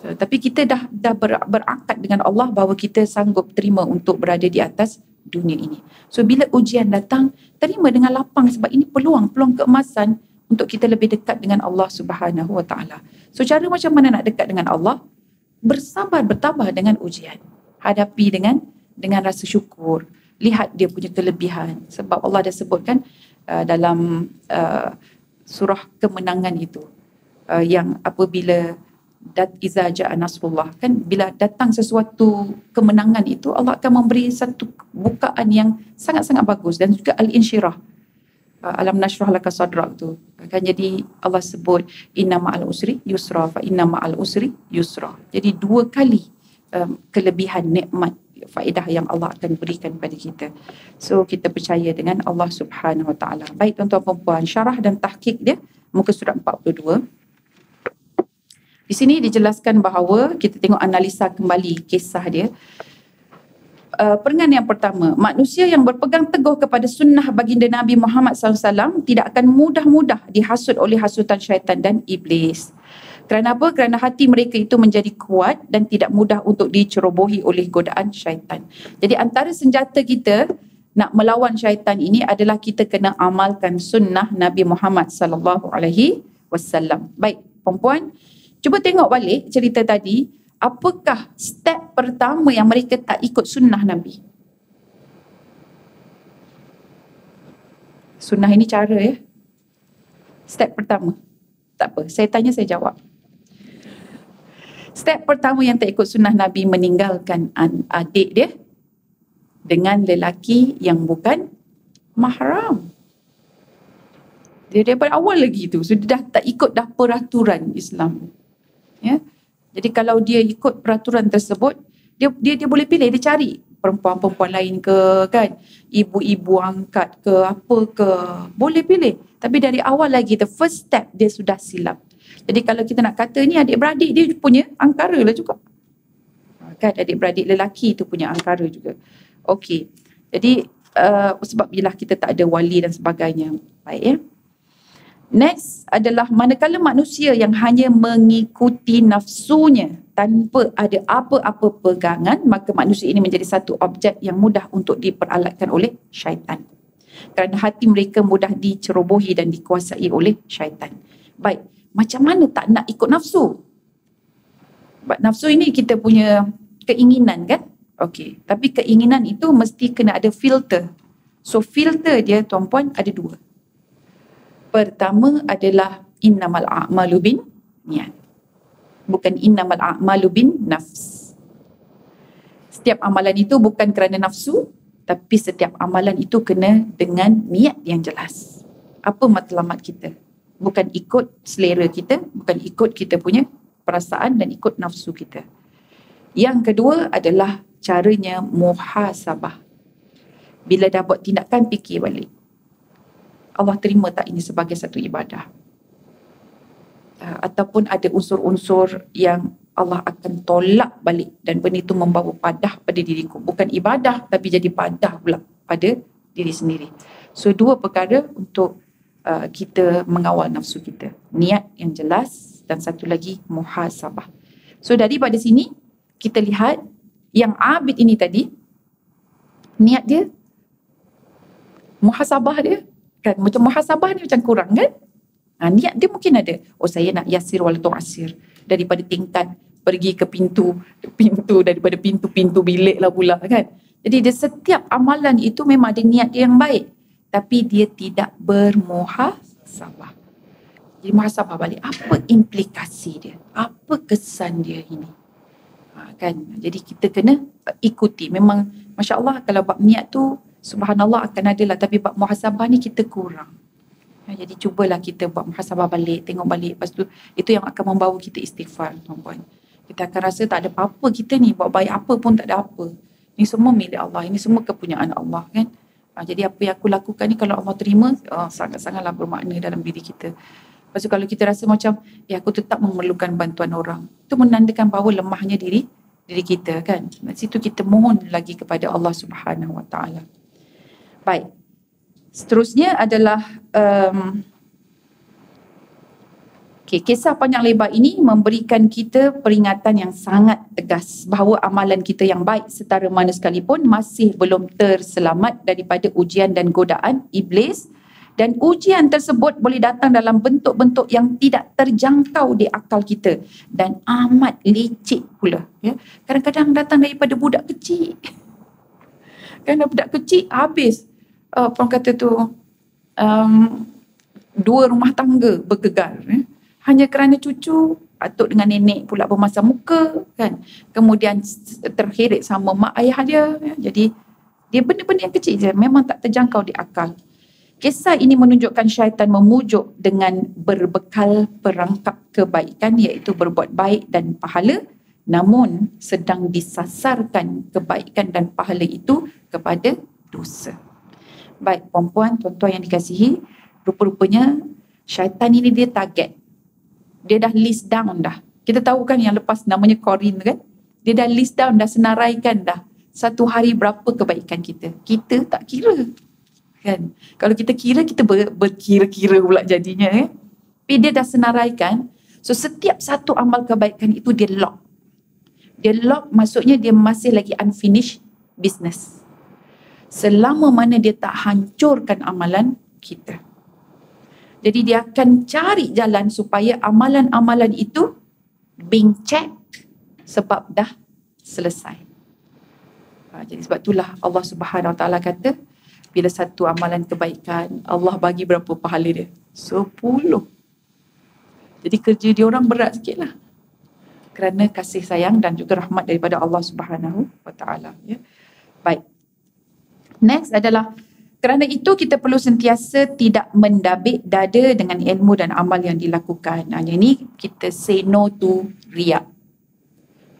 Tapi kita dah berakad dengan Allah bahawa kita sanggup terima untuk berada di atas dunia ini. So bila ujian datang, terima dengan lapang sebab ini peluang keemasan untuk kita lebih dekat dengan Allah Subhanahu Wa Taala. So cara macam mana nak dekat dengan Allah? Bersabar, bertabah dengan ujian. Hadapi dengan rasa syukur. Lihat dia punya kelebihan. Sebab Allah dah sebutkan dalam surah kemenangan itu, yang apabila iza ja'a nasrullah, kan, bila datang sesuatu kemenangan itu, Allah akan memberi satu bukaan yang sangat-sangat bagus. Dan juga al-insyirah, alam nashrah laka sadrak tu kan. Jadi Allah sebut inna ma'al usri yusra, fa inna ma'al usri yusra. Jadi dua kali kelebihan nikmat faedah yang Allah akan berikan pada kita. So kita percaya dengan Allah Subhanahu Wa Taala. Baik tuan-tuan perempuan, syarah dan tahqiq dia muka surat 42. Di sini dijelaskan bahawa, kita tengok analisa kembali kisah dia. Peringatan yang pertama, manusia yang berpegang teguh kepada sunnah baginda Nabi Muhammad SAW tidak akan mudah-mudah dihasut oleh hasutan syaitan dan iblis. Kerana apa? Kerana hati mereka itu menjadi kuat dan tidak mudah untuk dicerobohi oleh godaan syaitan. Jadi antara senjata kita nak melawan syaitan ini adalah kita kena amalkan sunnah Nabi Muhammad SAW. Baik, perempuan, cuba tengok balik cerita tadi. Apakah step pertama yang mereka tak ikut sunnah Nabi? Sunnah ini cara ya. Step pertama. Tak apa, saya tanya saya jawab. Step pertama yang tak ikut sunnah Nabi, meninggalkan adik dia dengan lelaki yang bukan mahram. Dia daripada awal lagi tu, so dia dah tak ikut dah peraturan Islam. Ya. Jadi kalau dia ikut peraturan tersebut, dia boleh pilih, dia cari perempuan-perempuan lain ke, kan, ibu-ibu angkat ke, apa ke, boleh pilih. Tapi dari awal lagi, the first step dia sudah silap. Jadi kalau kita nak kata ni adik-beradik dia punya angkara lah juga, kan, adik-beradik lelaki tu punya angkara juga. Okey, jadi sebab ialah kita tak ada wali dan sebagainya. Baik ya. Next adalah manakala manusia yang hanya mengikuti nafsunya tanpa ada apa-apa pegangan, maka manusia ini menjadi satu objek yang mudah untuk diperalatkan oleh syaitan. Kerana hati mereka mudah dicerobohi dan dikuasai oleh syaitan. Baik, macam mana tak nak ikut nafsu? Sebab nafsu ini kita punya keinginan, kan? Okey, tapi keinginan itu mesti kena ada filter. So filter dia, tuan-puan, ada dua. Pertama adalah innamal a'malu bin niat. Bukan innamal a'malu bin nafs. Setiap amalan itu bukan kerana nafsu, tapi setiap amalan itu kena dengan niat yang jelas. Apa matlamat kita? Bukan ikut selera kita, bukan ikut kita punya perasaan dan ikut nafsu kita. Yang kedua adalah caranya muhasabah. Bila dah buat tindakan, fikir balik. Allah terima tak ini sebagai satu ibadah? Ataupun ada unsur-unsur yang Allah akan tolak balik dan benda itu membawa padah pada diriku. Bukan ibadah tapi jadi padah pula pada diri sendiri. So dua perkara untuk kita mengawal nafsu kita. Niat yang jelas dan satu lagi muhasabah. So daripada sini kita lihat yang Abid ini tadi, niat dia, muhasabah dia, kan, macam muhasabah ni macam kurang, kan? Niat dia mungkin ada, oh saya nak yasir wala tu'asir, daripada tingkat pergi ke pintu daripada pintu bilik lah pula, kan. Jadi dia setiap amalan itu memang ada niat dia yang baik, tapi dia tidak bermuhasabah. Jadi muhasabah balik, apa implikasi dia, apa kesan dia ini, kan. Jadi kita kena ikuti. Memang Masya Allah kalau bab niat tu subhanallah akan ada lah, tapi bab muhasabah ni kita kurang. Jadi cubalah kita buat muhasabah balik, tengok balik. Lepas tu itu yang akan membawa kita istighfar, tuan-puan. Kita akan rasa tak ada apa-apa kita ni, buat baik apa pun tak ada apa. Ini semua milik Allah, ini semua kepunyaan Allah, kan. Jadi apa yang aku lakukan ni kalau Allah terima, sangat-sangatlah bermakna dalam diri kita. Lepas tu kalau kita rasa macam aku tetap memerlukan bantuan orang, itu menandakan bahawa lemahnya diri kita, kan. Di situ kita mohon lagi kepada Allah Subhanahu Wa Taala. Baik. Seterusnya adalah kisah panjang lebar ini memberikan kita peringatan yang sangat tegas bahawa amalan kita yang baik setara mana sekalipun masih belum terselamat daripada ujian dan godaan iblis, dan ujian tersebut boleh datang dalam bentuk-bentuk yang tidak terjangkau di akal kita dan amat licik pula, ya. Kadang-kadang datang daripada budak kecil. Kan budak kecil habis orang kata tu dua rumah tangga bergegar, hanya kerana cucu atuk dengan nenek pula bermasam muka, kan. Kemudian terheret sama mak ayah dia, ya. Jadi dia benda-benda yang kecil je, memang tak terjangkau di akal. Kisah ini menunjukkan syaitan memujuk dengan berbekal perangkap kebaikan, iaitu berbuat baik dan pahala, namun sedang disasarkan kebaikan dan pahala itu kepada dosa. Baik, puan-puan, tuan-tuan yang dikasihi, rupa-rupanya syaitan ini dia target. Dia dah list down dah. Kita tahu kan yang lepas namanya Corin, kan? Dia dah list down, dah senaraikan dah. Satu hari berapa kebaikan kita. Kita tak kira, kan. Kalau kita kira, kita berkira-kira pula jadinya, kan. Tapi dia dah senaraikan. So setiap satu amal kebaikan itu dia lock. Dia lock maksudnya dia masih lagi unfinished business. Selama mana dia tak hancurkan amalan kita. Jadi dia akan cari jalan supaya amalan-amalan itu being checked sebab dah selesai. Jadi sebab itulah Allah Subhanahu Wa Taala kata, bila satu amalan kebaikan, Allah bagi berapa pahala dia? 10. Jadi kerja dia orang berat sikit lah. Kerana kasih sayang dan juga rahmat daripada Allah Subhanahu Wa Taala. Ya. Baik. Next adalah, kerana itu kita perlu sentiasa tidak mendabik dada dengan ilmu dan amal yang dilakukan. Hanya ini kita say no to riak.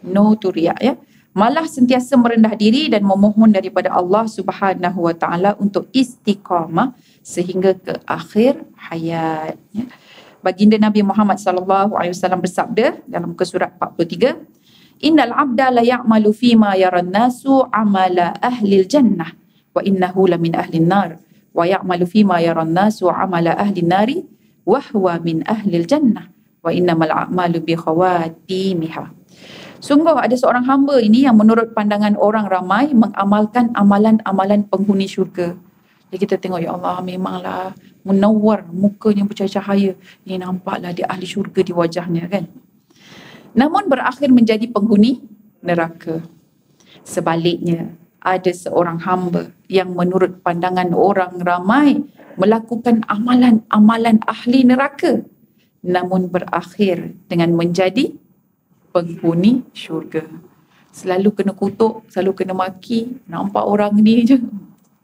No to riak ya. Malah sentiasa merendah diri dan memohon daripada Allah Subhanahu Wa Taala untuk istiqamah sehingga ke akhir hayat. Ya. Baginda Nabi Muhammad sallallahu alaihi wasallam bersabda dalam muka surat 43, Innal abda la ya'malu fima yaran nasu amala ahlil jannah wa innahu la min ahlin nar wa ya'malu fima yaran nasu amala ahlin nari wa huwa min ahlil jannah wa innamal a'malu bi khawatimiha. Sungguh ada seorang hamba ini yang menurut pandangan orang ramai mengamalkan amalan-amalan penghuni syurga. Jadi kita tengok, ya Allah, memanglah munawwar, mukanya bercahaya. Ini nampaklah dia ahli syurga di wajahnya kan. Namun berakhir menjadi penghuni neraka. Sebaliknya, ada seorang hamba yang menurut pandangan orang ramai melakukan amalan-amalan ahli neraka. Namun berakhir dengan menjadi penghuni syurga. Selalu kena kutuk, selalu kena maki. Nampak orang ni je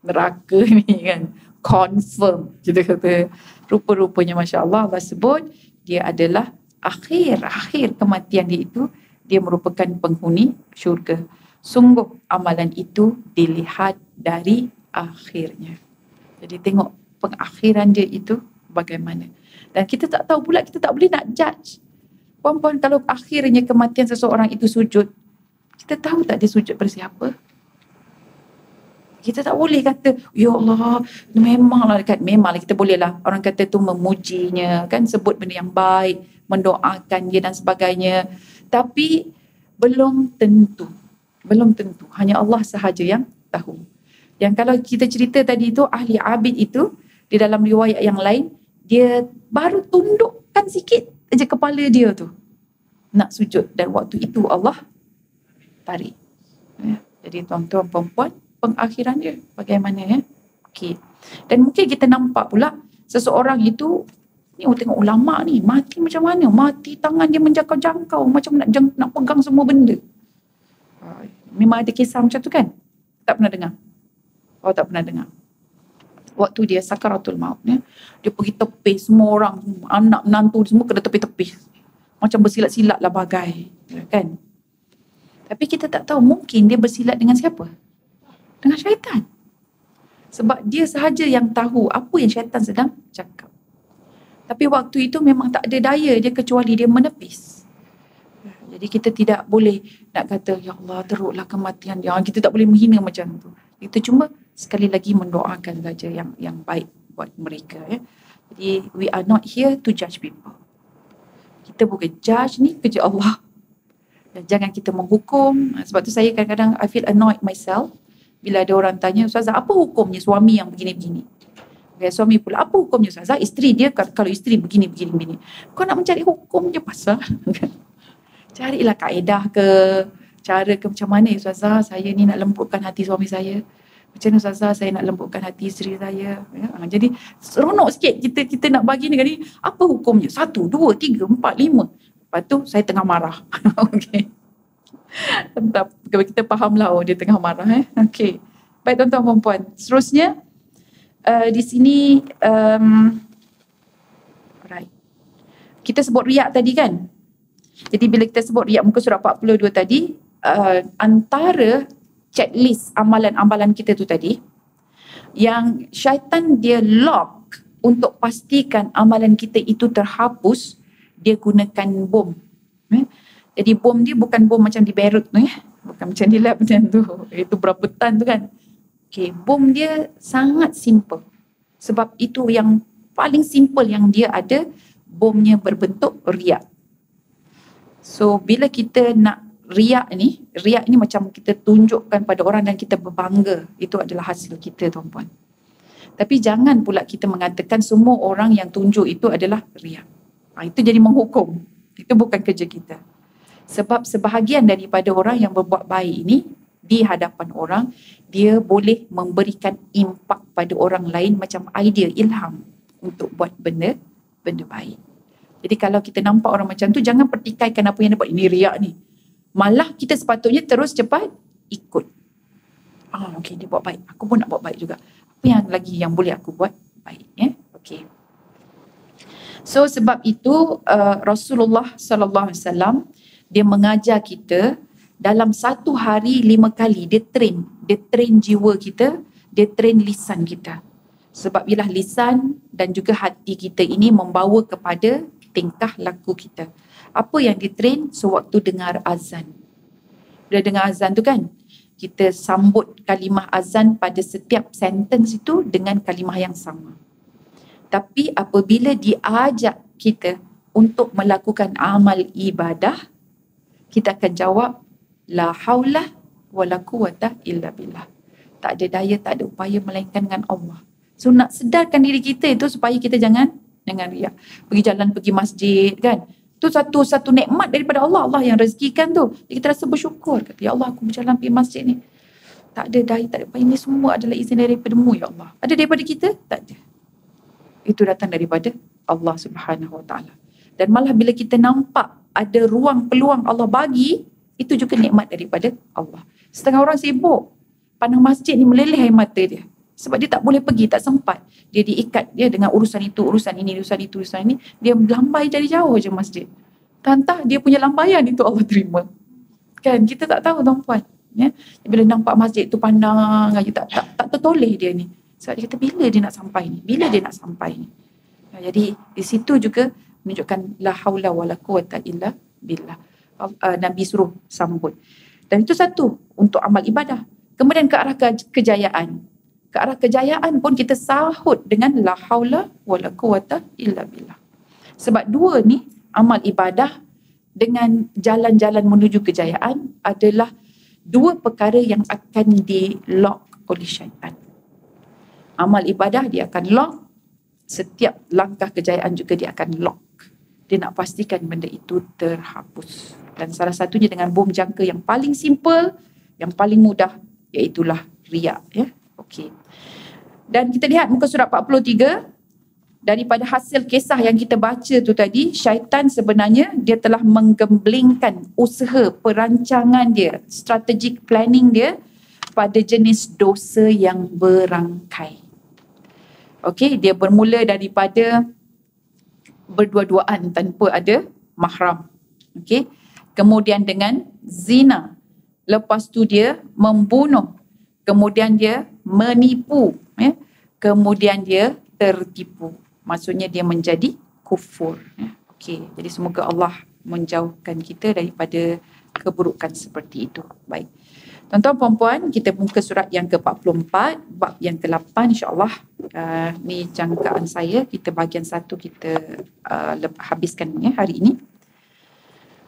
neraka ni kan. Confirm. Kita kata rupa-rupanya Masya Allah, Allah sebut dia adalah akhir kematian dia itu, dia merupakan penghuni syurga. Sungguh amalan itu dilihat dari akhirnya. Jadi tengok pengakhiran dia itu bagaimana. Dan kita tak tahu pula, kita tak boleh nak judge. Puan-puan, kalau akhirnya kematian seseorang itu sujud, kita tahu tak dia sujud pada siapa? Kita tak boleh kata, ya Allah, memanglah kita bolehlah. Orang kata tu memujinya, kan, sebut benda yang baik, mendoakan dia dan sebagainya. Tapi belum tentu. Hanya Allah sahaja yang tahu. Yang kalau kita cerita tadi itu, ahli abid itu, di dalam riwayat yang lain, dia baru tundukkan sikit aja kepala dia tu nak sujud, dan waktu itu Allah tarik. Ya. Jadi tuan-tuan perempuan, pengakhiran dia bagaimana ya? Okey. Dan mungkin kita nampak pula seseorang itu, ni tengok ulama ni mati macam mana? Mati tangan dia menjangkau-jangkau macam nak pegang semua benda. Memang ada kisah macam tu kan? Tak pernah dengar? Oh, tak pernah dengar. Waktu dia sakaratul maut, ya, dia pergi tepis semua orang, anak menantu semua kena tepis-tepis. Macam bersilat-silat lah bagai, kan? Tapi kita tak tahu, mungkin dia bersilat dengan siapa? Dengan syaitan. Sebab dia sahaja yang tahu apa yang syaitan sedang cakap. Tapi waktu itu memang tak ada daya dia kecuali dia menepis. Jadi kita tidak boleh nak kata, ya Allah, teruklah kematian dia. Kita tak boleh menghina macam tu. Itu cuma sekali lagi mendoakan saja yang baik buat mereka. Ya. Jadi we are not here to judge people. Kita bukan judge, ni kerja Allah. Dan jangan kita menghukum. Sebab tu saya kadang-kadang I feel annoyed myself bila ada orang tanya, Ustazah, apa hukumnya suami yang begini-begini? Okay, suami pula, apa hukumnya Ustazah? Isteri dia kalau isteri begini-begini. Kau nak mencari hukum je pasal. Carilah kaedah ke, cara ke macam mana, Ustazah, saya ni nak lembutkan hati suami saya. Macam mana Ustazah, saya nak lembutkan hati isteri saya. Ya, jadi seronok sikit kita nak bagi ni, apa hukumnya? 1, 2, 3, 4, 5. Lepas tu saya tengah marah. Okey. Kita fahamlah, oh dia tengah marah. Okey. Baik tuan-tuan perempuan. Seterusnya di sini right. Kita sebut riak tadi kan? Jadi bila kita sebut riak muka surat 42 tadi, antara checklist amalan-amalan kita tu tadi, yang syaitan dia lock untuk pastikan amalan kita itu terhapus, dia gunakan bom. Jadi bom dia bukan bom macam di Beirut tu, bukan macam di Lebanon tu, itu berapa tan tu kan. Okay, bom dia sangat simple. Sebab itu yang paling simple yang dia ada, bomnya berbentuk riak. So bila kita nak riak ni macam kita tunjukkan pada orang dan kita berbangga. Itu adalah hasil kita tuan-puan. Tapi jangan pula kita mengatakan semua orang yang tunjuk itu adalah riak. Itu jadi menghukum. Itu bukan kerja kita. Sebab sebahagian daripada orang yang berbuat baik ini di hadapan orang, dia boleh memberikan impak pada orang lain macam idea, ilham untuk buat benda baik. Jadi kalau kita nampak orang macam tu, jangan pertikaikan apa yang dia buat. Ini riak ni. Malah kita sepatutnya terus cepat ikut. Okey, dia buat baik. Aku pun nak buat baik juga. Apa yang lagi yang boleh aku buat baik? Okey. So sebab itu Rasulullah sallallahu alaihi wasallam dia mengajar kita dalam satu hari 5 kali dia train jiwa kita, dia train lisan kita. Sebab bila lisan dan juga hati kita ini membawa kepada tingkah laku kita. Apa yang ditrain sewaktu dengar azan. Bila dengar azan tu kan, kita sambut kalimah azan pada setiap sentence itu dengan kalimah yang sama. Tapi apabila diajak kita untuk melakukan amal ibadah, kita akan jawab la haula wala quwata illa billah. Tak ada daya, tak ada upaya melainkan dengan Allah. So nak sedarkan diri kita itu supaya kita jangan riak. Pergi jalan, pergi masjid kan. Tu satu nikmat daripada Allah. Allah yang rezekikan tu. Jadi kita rasa bersyukur. Kata, ya Allah, aku berjalan pergi masjid ni. Tak ada daya, tak ada upaya. Ini semua adalah izin daripada-Mu ya Allah. Ada daripada kita? Tak ada. Itu datang daripada Allah Subhanahu Wa Taala. Dan malah bila kita nampak ada ruang peluang Allah bagi, itu juga nikmat daripada Allah. Setengah orang sibuk. Pandang masjid ni meleleh air mata dia. Sebab dia tak boleh pergi, tak sempat. Dia diikat dia dengan urusan itu, urusan ini, urusan itu, urusan ini. Dia lambai dari jauh je masjid. Entah dia punya lambaian itu Allah terima. Kan, kita tak tahu tuan-puan. Ya? Bila nampak masjid tu pandang aja, tak tertoleh dia ni. Sebab dia kata bila dia nak sampai ni? Bila dia nak sampai ni? Jadi di situ juga menunjukkan la haula wala quwata illa billah. Nabi suruh sambut. Dan itu satu untuk amal ibadah. Kemudian ke arah kejayaan. Ke arah kejayaan pun kita sahut dengan la haula wala quwata illa billah. Sebab dua ni, amal ibadah dengan jalan-jalan menuju kejayaan adalah dua perkara yang akan di-lock oleh syaitan. Amal ibadah dia akan lock, setiap langkah kejayaan juga dia akan lock. Dia nak pastikan benda itu terhapus. Dan salah satunya dengan bom jangka yang paling simple, yang paling mudah, iaitulah riak. Ya? Okey. Dan kita lihat muka surat 43, daripada hasil kisah yang kita baca tu tadi, syaitan sebenarnya dia telah menggemblengkan usaha perancangan dia, strategic planning dia pada jenis dosa yang berangkai. Okey, dia bermula daripada berdua-duaan tanpa ada mahram. Okey. Kemudian dengan zina. Lepas tu dia membunuh. Kemudian dia menipu. Ya. Kemudian dia tertipu. Maksudnya dia menjadi kufur. Ya. Okey. Jadi semoga Allah menjauhkan kita daripada keburukan seperti itu. Baik. Tuan-tuan puan-puan, kita muka surat yang ke-44, bab yang ke-8 insya-Allah. Ni jangkaan saya, kita bahagian satu kita habiskan ya, hari ini.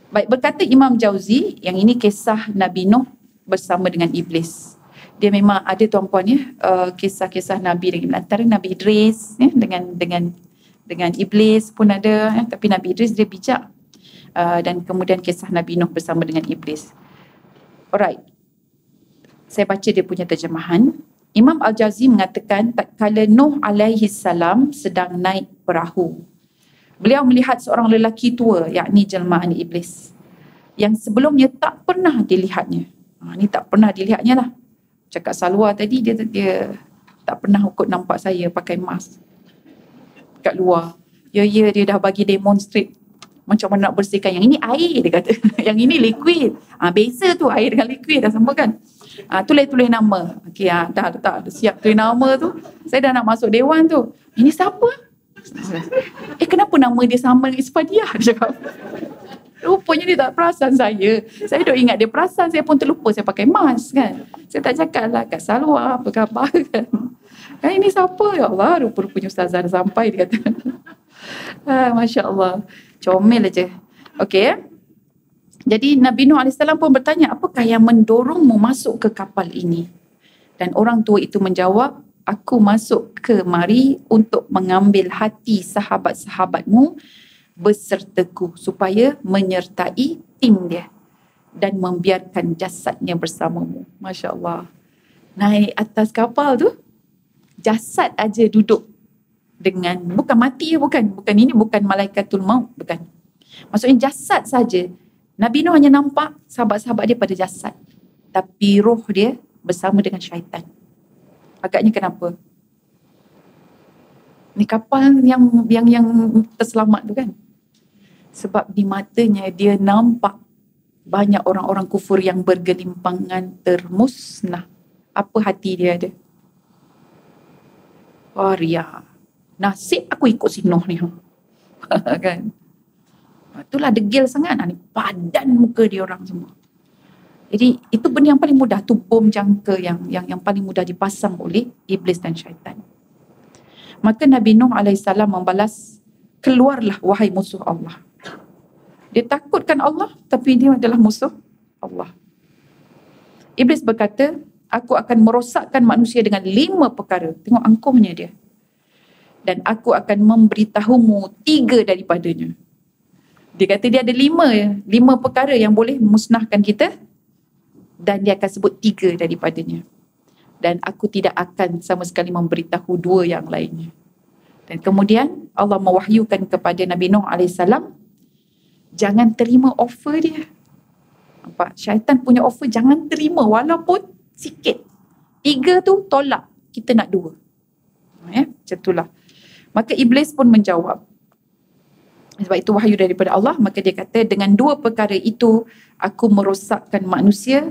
Baik, berkata Imam Jauzi, yang ini kisah Nabi Nuh bersama dengan Iblis. Dia memang ada tuan-puan ya, kisah-kisah Nabi dengan antara Nabi Idris ya, dengan Iblis pun ada ya, tapi Nabi Idris dia bijak. Dan kemudian kisah Nabi Nuh bersama dengan Iblis. Alright. Saya baca dia punya terjemahan. Imam Al-Jauzi mengatakan tatkala Nuh alaihi salam sedang naik perahu, beliau melihat seorang lelaki tua, yakni jelmaan iblis, yang sebelumnya tak pernah dilihatnya. Ni tak pernah dilihatnya lah. Cakap Salwa tadi, dia tak pernah ikut nampak saya pakai mask kat luar. Ya, dia dah bagi demonstrate macam mana nak bersihkan. Yang ini air, dia kata. Yang ini liquid. Biasa tu air dengan liquid dah sama kan. Tulis nama. Okey, dah siap tulis nama tu. Saya dah nak masuk dewan tu. Ini siapa? Kenapa nama dia sama dengan Isfadiah? Dia cakap. Rupanya dia tak perasan saya. Saya duk ingat dia perasan. Saya pun terlupa saya pakai mask kan. Saya tak cakap lah kat Salwa apa khabar kan. Ini siapa? Ya Allah, rupa-rupanya Ustazah dah sampai, dia kata. Masya Allah. Comel aja. Okey. Jadi Nabi Nuh AS pun bertanya, apakah yang mendorongmu masuk ke kapal ini? Dan orang tua itu menjawab, aku masuk ke mari untuk mengambil hati sahabat-sahabatmu besertaku supaya menyertai tim dia dan membiarkan jasadnya bersamamu. Masya Allah. Naik atas kapal tu, jasad aja duduk dengan, bukan mati, bukan ini bukan malaikatul maut, bukan. Maksudnya jasad saja. Nabi Nuh hanya nampak sahabat-sahabat dia pada jasad, tapi roh dia bersama dengan syaitan. Agaknya kenapa? Ni kapal yang terselamat tu kan. Sebab di matanya dia nampak banyak orang-orang kufur yang bergelimpangan termusnah. Apa hati dia ada? Oh, ria. Nasib aku ikut si Nuh ni. Kan? Itulah degil sangat. Ni padan muka dia orang semua. Jadi itu benda yang paling mudah. Tu bom jangka yang paling mudah dipasang oleh iblis dan syaitan. Maka Nabi Nuh AS membalas, keluarlah wahai musuh Allah. Dia takutkan Allah, tapi dia adalah musuh Allah. Iblis berkata, aku akan merosakkan manusia dengan 5 perkara. Tengok angkuhnya dia. Dan aku akan memberitahumu 3 daripadanya. Dia kata dia ada 5 perkara yang boleh musnahkan kita. Dan dia akan sebut 3 daripadanya. Dan aku tidak akan sama sekali memberitahu 2 yang lainnya. Dan kemudian Allah mewahyukan kepada Nabi Nuh AS, jangan terima offer dia. Nampak? Syaitan punya offer jangan terima walaupun sikit. 3 tu tolak, kita nak 2. Macam itulah. Maka iblis pun menjawab. Sebab itu wahyu daripada Allah, maka dia kata dengan 2 perkara itu aku merosakkan manusia,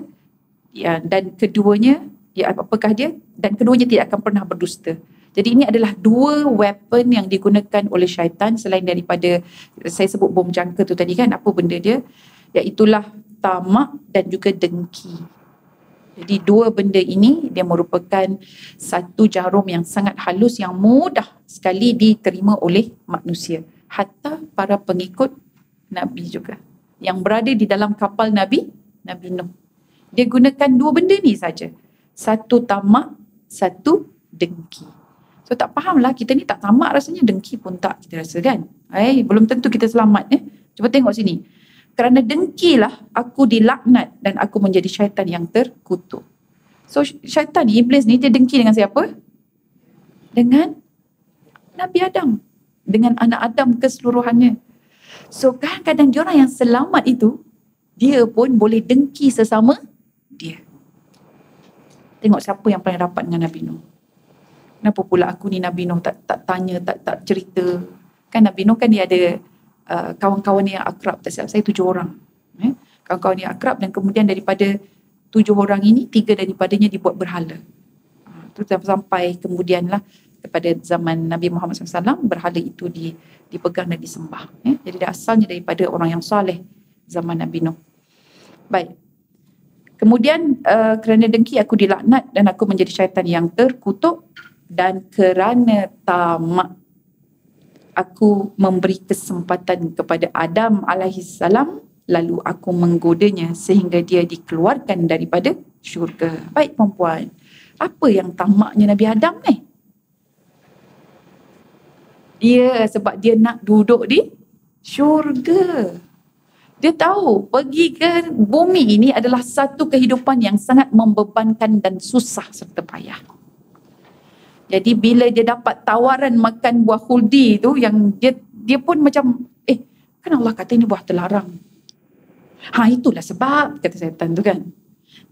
ya, dan keduanya, ya, apakah dia? Dan keduanya tidak akan pernah berdusta. Jadi ini adalah 2 weapon yang digunakan oleh syaitan selain daripada saya sebut bom jangka tu tadi kan, apa benda dia? Iaitulah tamak dan juga dengki. Jadi 2 benda ini dia merupakan satu jarum yang sangat halus yang mudah sekali diterima oleh manusia. Hatta para pengikut Nabi juga. Yang berada di dalam kapal Nabi Nuh. Dia gunakan 2 benda ni saja. Satu tamak, satu dengki. So tak fahamlah, kita ni tak tamak rasanya, dengki pun tak kita rasa kan. Belum tentu kita selamat. Cuba tengok sini. Kerana dengkilah aku dilaknat dan aku menjadi syaitan yang terkutuk. So syaitan ni, iblis ni, dia dengki dengan siapa? Dengan Nabi Adam. Dengan anak Adam keseluruhannya. So kadang-kadang diorang yang selamat itu, dia pun boleh dengki sesama dia. Tengok siapa yang paling rapat dengan Nabi Nuh. Kenapa pula aku ni Nabi Nuh tak tanya, tak cerita. Kan Nabi Nuh kan dia ada kawan-kawan yang akrab, tak silap saya 7 orang. Kawan-kawan yang akrab, dan kemudian daripada 7 orang ini, 3 daripadanya dibuat berhala. Itu sampai kemudianlah kepada zaman Nabi Muhammad SAW, berhala itu dipegang dan disembah. Jadi dia asalnya daripada orang yang soleh zaman Nabi Nuh. Baik. Kemudian kerana dengki aku dilaknat dan aku menjadi syaitan yang terkutuk, dan kerana tamak aku memberi kesempatan kepada Adam alaihissalam, lalu aku menggodanya sehingga dia dikeluarkan daripada syurga. Baik perempuan, apa yang tamaknya Nabi Adam ni? Dia sebab dia nak duduk di syurga. Dia tahu pergi ke bumi ini adalah satu kehidupan yang sangat membebankan dan susah serta payah. Jadi bila dia dapat tawaran makan buah khuldi tu, yang dia pun macam, kan Allah kata ini buah terlarang. Itulah sebab, kata syaitan tu kan.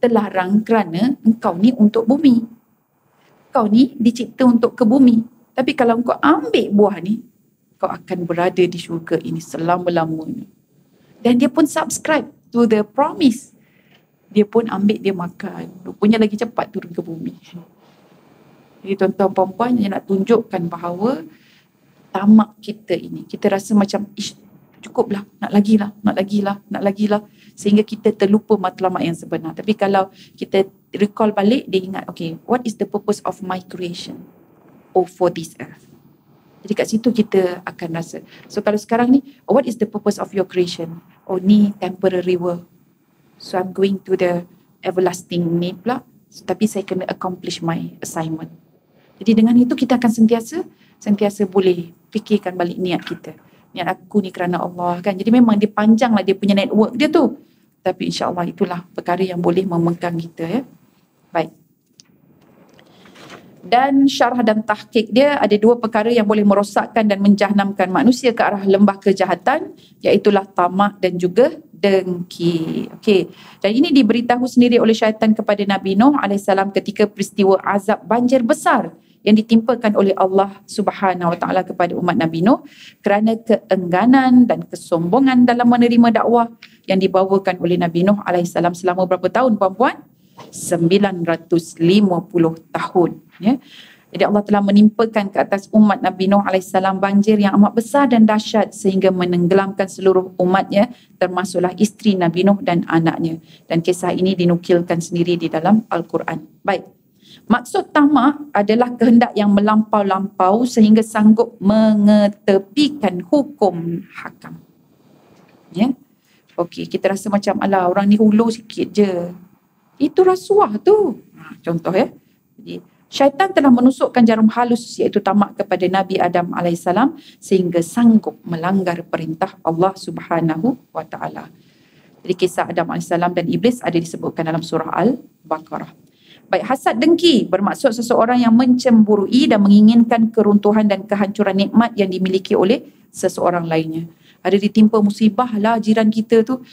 Terlarang kerana engkau ni untuk bumi. Kau ni dicipta untuk ke bumi. Tapi kalau engkau ambil buah ni, kau akan berada di syurga ini selama-lamanya. Dan dia pun subscribe to the promise. Dia pun ambil, dia makan. Rupanya lagi cepat turun ke bumi. Jadi tuan-tuan perempuan yang nak tunjukkan bahawa tamak kita ini, kita rasa macam, cukuplah, nak lagilah. Sehingga kita terlupa matlamat yang sebenar. Tapi kalau kita recall balik, dia ingat, okay, what is the purpose of my creation? For this earth. Jadi kat situ kita akan rasa. So kalau sekarang ni, what is the purpose of your creation? Ni temporary world. So I'm going to the everlasting ni pula. Tapi saya kena accomplish my assignment. Jadi dengan itu kita akan sentiasa boleh fikirkan balik niat kita. Niat aku ni kerana Allah kan. Jadi memang dia panjanglah dia punya network dia tu. Tapi insya-Allah itulah perkara yang boleh memegang kita ya. Baik. Dan syarah dan tahqiq dia ada 2 perkara yang boleh merosakkan dan menjahanamkan manusia ke arah lembah kejahatan, iaitulah tamak dan juga dengki. Okey. Dan ini diberitahu sendiri oleh syaitan kepada Nabi Nuh alaihissalam ketika peristiwa azab banjir besar yang ditimpakan oleh Allah Subhanahu Wa Taala kepada umat Nabi Nuh kerana keengganan dan kesombongan dalam menerima dakwah yang dibawakan oleh Nabi Nuh alaihissalam selama berapa tahun puan-puan? 950 tahun, ya. Jadi Allah telah menimpakan ke atas umat Nabi Nuh alaihissalam banjir yang amat besar dan dahsyat sehingga menenggelamkan seluruh umatnya, termasuklah isteri Nabi Nuh dan anaknya. Dan kisah ini dinukilkan sendiri di dalam Al-Quran. Baik. Maksud tamak adalah kehendak yang melampau-lampau sehingga sanggup mengetepikan hukum hakam. Ya. Okey, kita rasa macam alah orang ni hulu sikit je. Itu rasuah tu. Contoh ya. Jadi syaitan telah menusukkan jarum halus iaitu tamak kepada Nabi Adam alaihissalam sehingga sanggup melanggar perintah Allah Subhanahu Wa Taala. Jadi kisah Adam alaihissalam dan iblis ada disebutkan dalam surah Al-Baqarah. Baik, hasad dengki bermaksud seseorang yang mencemburui dan menginginkan keruntuhan dan kehancuran nikmat yang dimiliki oleh seseorang lainnya. Ada ditimpa musibah lah jiran kita tu,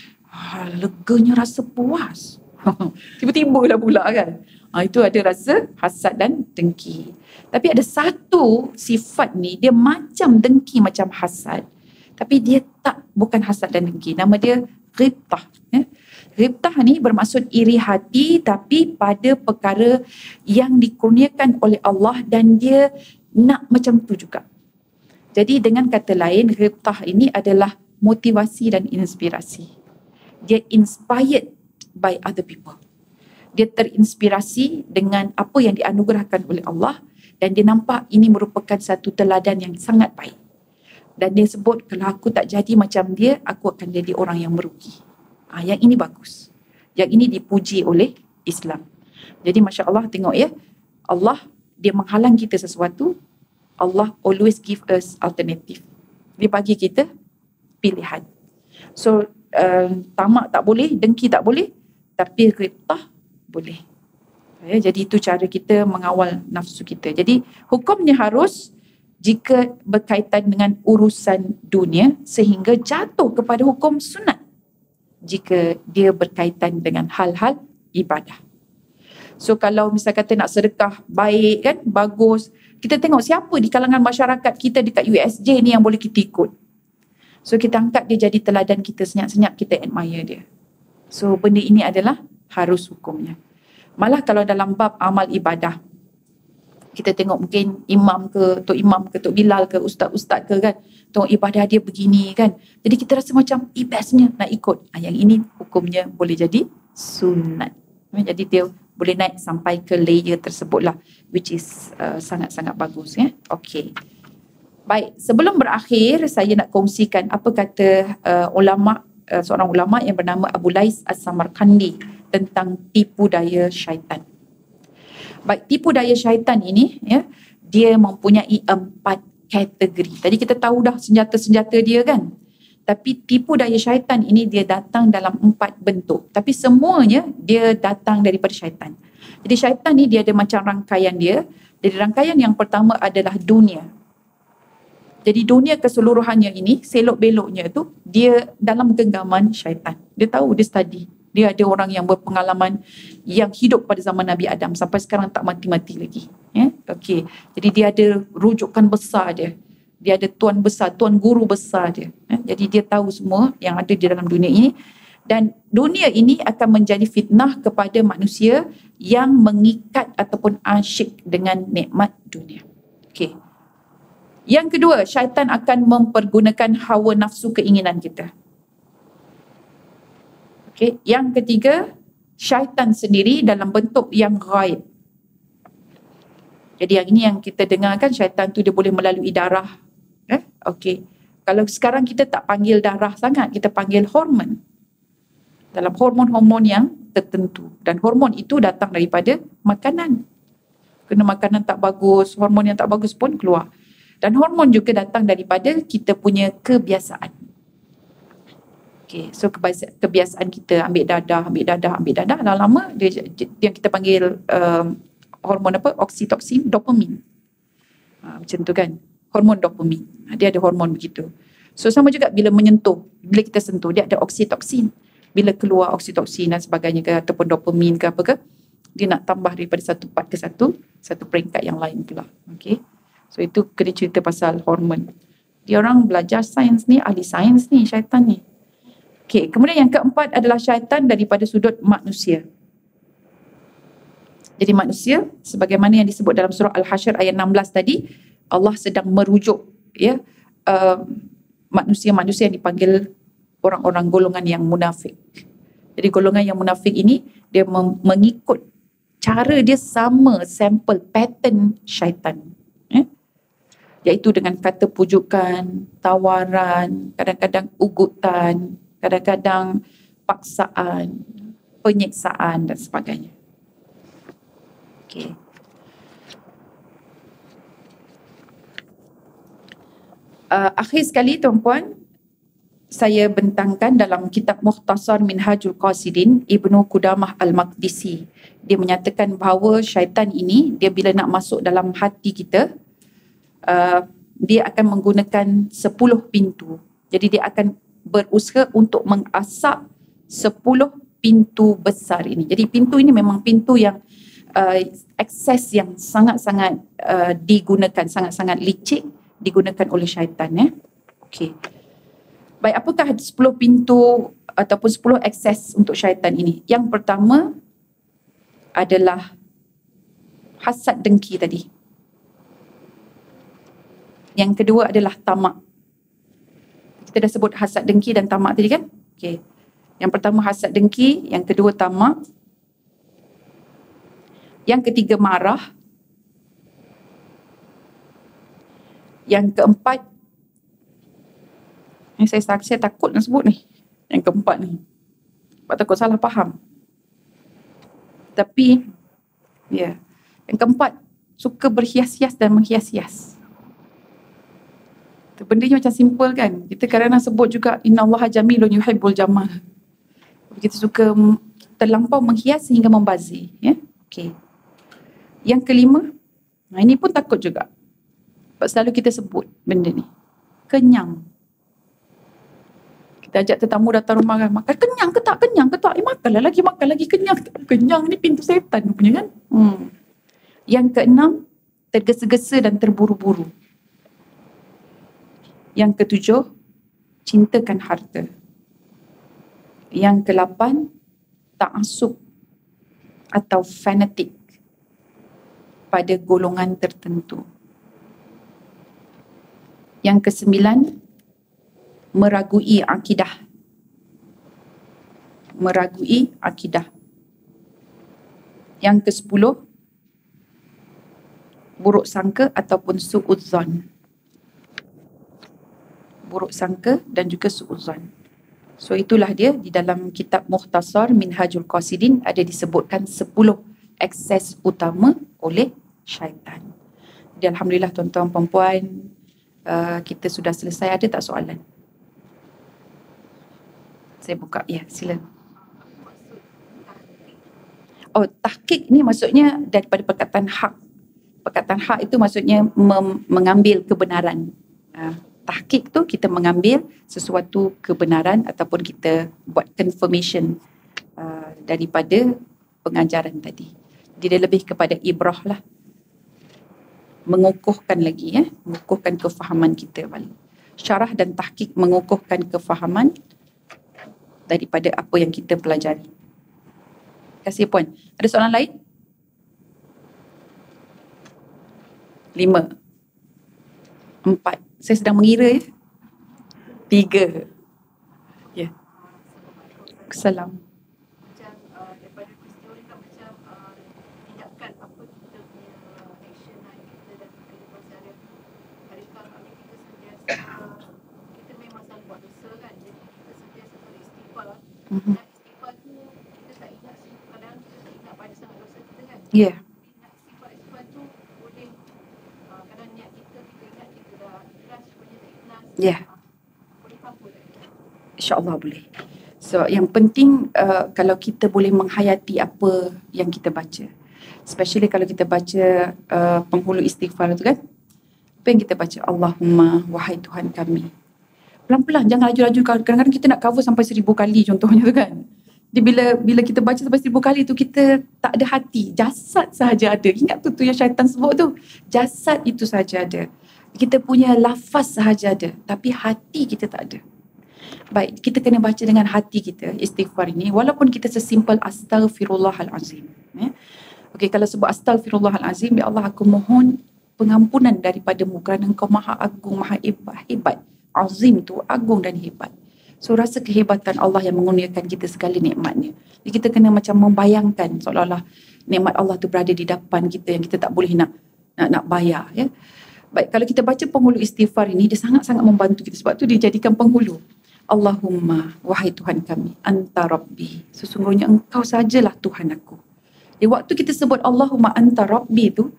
leganya rasa puas. Tiba-tiba lah pula kan. Itu ada rasa hasad dan dengki. Tapi ada satu sifat ni, dia macam dengki macam hasad. Tapi dia bukan hasad dan dengki. Nama dia ghibtah. Ya. Ghibtah ni bermaksud iri hati tapi pada perkara yang dikurniakan oleh Allah dan dia nak macam tu juga. Jadi dengan kata lain, ghibtah ini adalah motivasi dan inspirasi. Dia inspired by other people. Dia terinspirasi dengan apa yang dianugerahkan oleh Allah dan dia nampak ini merupakan satu teladan yang sangat baik. Dan dia sebut kalau aku tak jadi macam dia, aku akan jadi orang yang merugi. Yang ini bagus. Yang ini dipuji oleh Islam. Jadi Masya Allah tengok ya, Allah dia menghalang kita sesuatu, Allah always give us alternative. Dia bagi kita pilihan. So tamak tak boleh, dengki tak boleh, tapi ghibtah boleh. Ya, jadi itu cara kita mengawal nafsu kita. Jadi hukumnya harus jika berkaitan dengan urusan dunia sehingga jatuh kepada hukum sunat jika dia berkaitan dengan hal-hal ibadah. So kalau misal kata nak sedekah baik kan, bagus, kita tengok siapa di kalangan masyarakat kita dekat USJ ni yang boleh kita ikut. So kita angkat dia jadi teladan kita, senyap-senyap kita admire dia. So benda ini adalah harus hukumnya. Malah kalau dalam bab amal ibadah, kita tengok mungkin imam ke, Tok Imam ke, Tok Bilal ke, ustaz-ustaz ke kan, tengok ibadah dia begini kan. Jadi kita rasa macam bestnya nak ikut. Yang ini hukumnya boleh jadi sunat. Jadi dia boleh naik sampai ke layer tersebut lah, which is sangat-sangat bagus ya. Okey. Baik, sebelum berakhir saya nak kongsikan apa kata seorang ulama yang bernama Abu Lais As-Samarkandi tentang tipu daya syaitan. Baik, tipu daya syaitan ini ya, dia mempunyai 4 kategori. Tadi kita tahu dah senjata-senjata dia kan. Tapi tipu daya syaitan ini dia datang dalam 4 bentuk. Tapi semuanya dia datang daripada syaitan. Jadi syaitan ni dia ada macam rangkaian dia. Jadi rangkaian yang pertama adalah dunia. Jadi dunia keseluruhannya ini, selok beloknya tu, dia dalam genggaman syaitan. Dia tahu, dia study. Dia ada orang yang berpengalaman yang hidup pada zaman Nabi Adam sampai sekarang tak mati-mati lagi. Ya? Okey. Jadi dia ada rujukan besar dia. Dia ada tuan besar, tuan guru besar dia. Ya? Jadi dia tahu semua yang ada di dalam dunia ini. Dan dunia ini akan menjadi fitnah kepada manusia yang mengikat ataupun asyik dengan nikmat dunia. Okey. Yang kedua, syaitan akan mempergunakan hawa nafsu keinginan kita. Okay. Yang ketiga, syaitan sendiri dalam bentuk yang ghaib. Jadi yang ini yang kita dengarkan, syaitan tu dia boleh melalui darah. Okay. Kalau sekarang kita tak panggil darah sangat, kita panggil hormon. Dalam hormon-hormon yang tertentu. Dan hormon itu datang daripada makanan. Kena makanan tak bagus, hormon yang tak bagus pun keluar. Dan hormon juga datang daripada kita punya kebiasaan. Okay, so kebiasaan kita ambil dadah. Lama-lama dia yang kita panggil hormon apa? Oksitoksin, dopamin. Macam tu kan. Hormon dopamin. Dia ada hormon begitu. So sama juga bila menyentuh. Bila kita sentuh, dia ada oksitoksin. Bila keluar oksitoksin dan sebagainya ke, ataupun dopamin ke apa ke, dia nak tambah daripada satu part ke satu peringkat yang lain pula. Okay. So itu kena cerita pasal hormon. Dia orang belajar sains ni, ahli sains ni, syaitan ni. Okay, kemudian yang keempat adalah syaitan daripada sudut manusia. Jadi manusia, sebagaimana yang disebut dalam surah Al-Hasyr ayat 16 tadi, Allah sedang merujuk ya manusia-manusia yang dipanggil orang-orang golongan yang munafik. Jadi golongan yang munafik ini, dia mengikut cara dia sama, sampel, pattern syaitan. Iaitu dengan kata pujukan, tawaran, kadang-kadang ugutan, kadang-kadang paksaan, penyiksaan dan sebagainya. Okay. Akhir sekali tuan-puan, saya bentangkan dalam kitab Mukhtasar Minhajul Qasidin, Ibnu Qudamah Al-Maqdisi. Dia menyatakan bahawa syaitan ini, dia bila nak masuk dalam hati kita, dia akan menggunakan 10 pintu. Jadi dia akan berusaha untuk mengasap 10 pintu besar ini. Jadi pintu ini memang pintu yang akses yang sangat-sangat digunakan, sangat-sangat licik digunakan oleh syaitan. Okey. Baik, apakah 10 pintu ataupun 10 akses untuk syaitan ini? Yang pertama adalah hasad dengki tadi. Yang kedua adalah tamak. Kita dah sebut hasad dengki dan tamak tadi kan? Okey. Yang pertama hasad dengki, yang kedua tamak. Yang ketiga marah. Yang keempat, ni saya takut nak sebut ni. Yang keempat ni. Sebab takut salah faham. Tapi, ya. Yang keempat, suka berhias-hias dan menghias-hias. Benda ni macam simple kan. Kita kadang-kadang sebut juga innallaha jamilun yuhibbul jamal. Kita suka terlampau menghias sehingga membazir. Ya? Okay. Yang kelima, ini pun takut juga. Sebab selalu kita sebut benda ni. Kenyang. Kita ajak tetamu datang rumah kan. Makan kenyang ke tak? Kenyang ke tak? Makan lagi kenyang. Kenyang ni pintu setan punya kan. Yang keenam, tergesa-gesa dan terburu-buru. Yang ketujuh, cintakan harta. Yang kelapan, ta'assub atau fanatik pada golongan tertentu. Yang kesembilan, meragui akidah. Meragui akidah. Yang kesepuluh, buruk sangka ataupun su'udzon. Buruk sangka dan juga su'udzon. So itulah dia di dalam kitab Mukhtasar Minhajul Qasidin ada disebutkan 10 akses utama oleh syaitan. Jadi alhamdulillah tuan-tuan perempuan, kita sudah selesai. Ada tak soalan? Saya buka. Ya, sila. Oh, tahqiq ni maksudnya daripada perkataan hak. Perkataan hak itu maksudnya mengambil kebenaran. Tahqiq tu kita mengambil sesuatu kebenaran ataupun kita buat confirmation daripada pengajaran tadi. Jadi dia lebih kepada ibrah lah. Mengukuhkan lagi mengukuhkan kefahaman kita balik. Syarah dan tahqiq mengukuhkan kefahaman daripada apa yang kita pelajari. Terima kasih puan. Ada soalan lain? 5 4. Saya sedang mengira 3. Ya. Salam. Macam daripada peristiwa ni kan macam tindakan apa kita punya action kita dan kehidupan seharian. Adakah kita sentiasa kita memang selalu buat dosa kan, jadi kita sentiasa beristighfar. Dan istighfar tu kita tak ingat sih, kadang kita tak ingat pada sangat dosa kita kan. Ya. Istighfar tu boleh kadang niat kita ingat kita dah ikhlas, sebenarnya tak ikhlas. Ya. Boleh apa tak? InsyaAllah boleh. So yang penting kalau kita boleh menghayati apa yang kita baca. Especially kalau kita baca penghulu istighfar tu kan. Apa yang kita baca? Allahumma, wahai Tuhan kami. Pelan-pelan, jangan laju-laju. Kadang-kadang kita nak cover sampai 1000 kali contohnya tu kan. bila kita baca sampai 1000 kali tu, kita tak ada hati, jasad sahaja ada. Ingat tu yang syaitan sebut tu, jasad itu sahaja ada. Kita punya lafaz sahaja ada, tapi hati kita tak ada. Baik, kita kena baca dengan hati kita istighfar ini, walaupun kita sesimpel astaghfirullahalazim. Okey, kalau sebut astaghfirullahalazim, ya Allah, aku mohon pengampunan daripadamu kerana engkau maha agung, maha hebat. Azim tu agung dan hebat. So rasa kehebatan Allah yang mengurniakan kita segala nikmatnya. Jadi kita kena macam membayangkan seolah-olah nikmat Allah tu berada di depan kita yang kita tak boleh nak bayar, ya. Baik, kalau kita baca penghulu istighfar ini, dia sangat-sangat membantu kita. Sebab tu dia jadikan penghulu. Allahumma, wahai Tuhan kami, anta rabbi, sesungguhnya engkau sajalah Tuhan aku. Di waktu kita sebut Allahumma anta rabbi tu,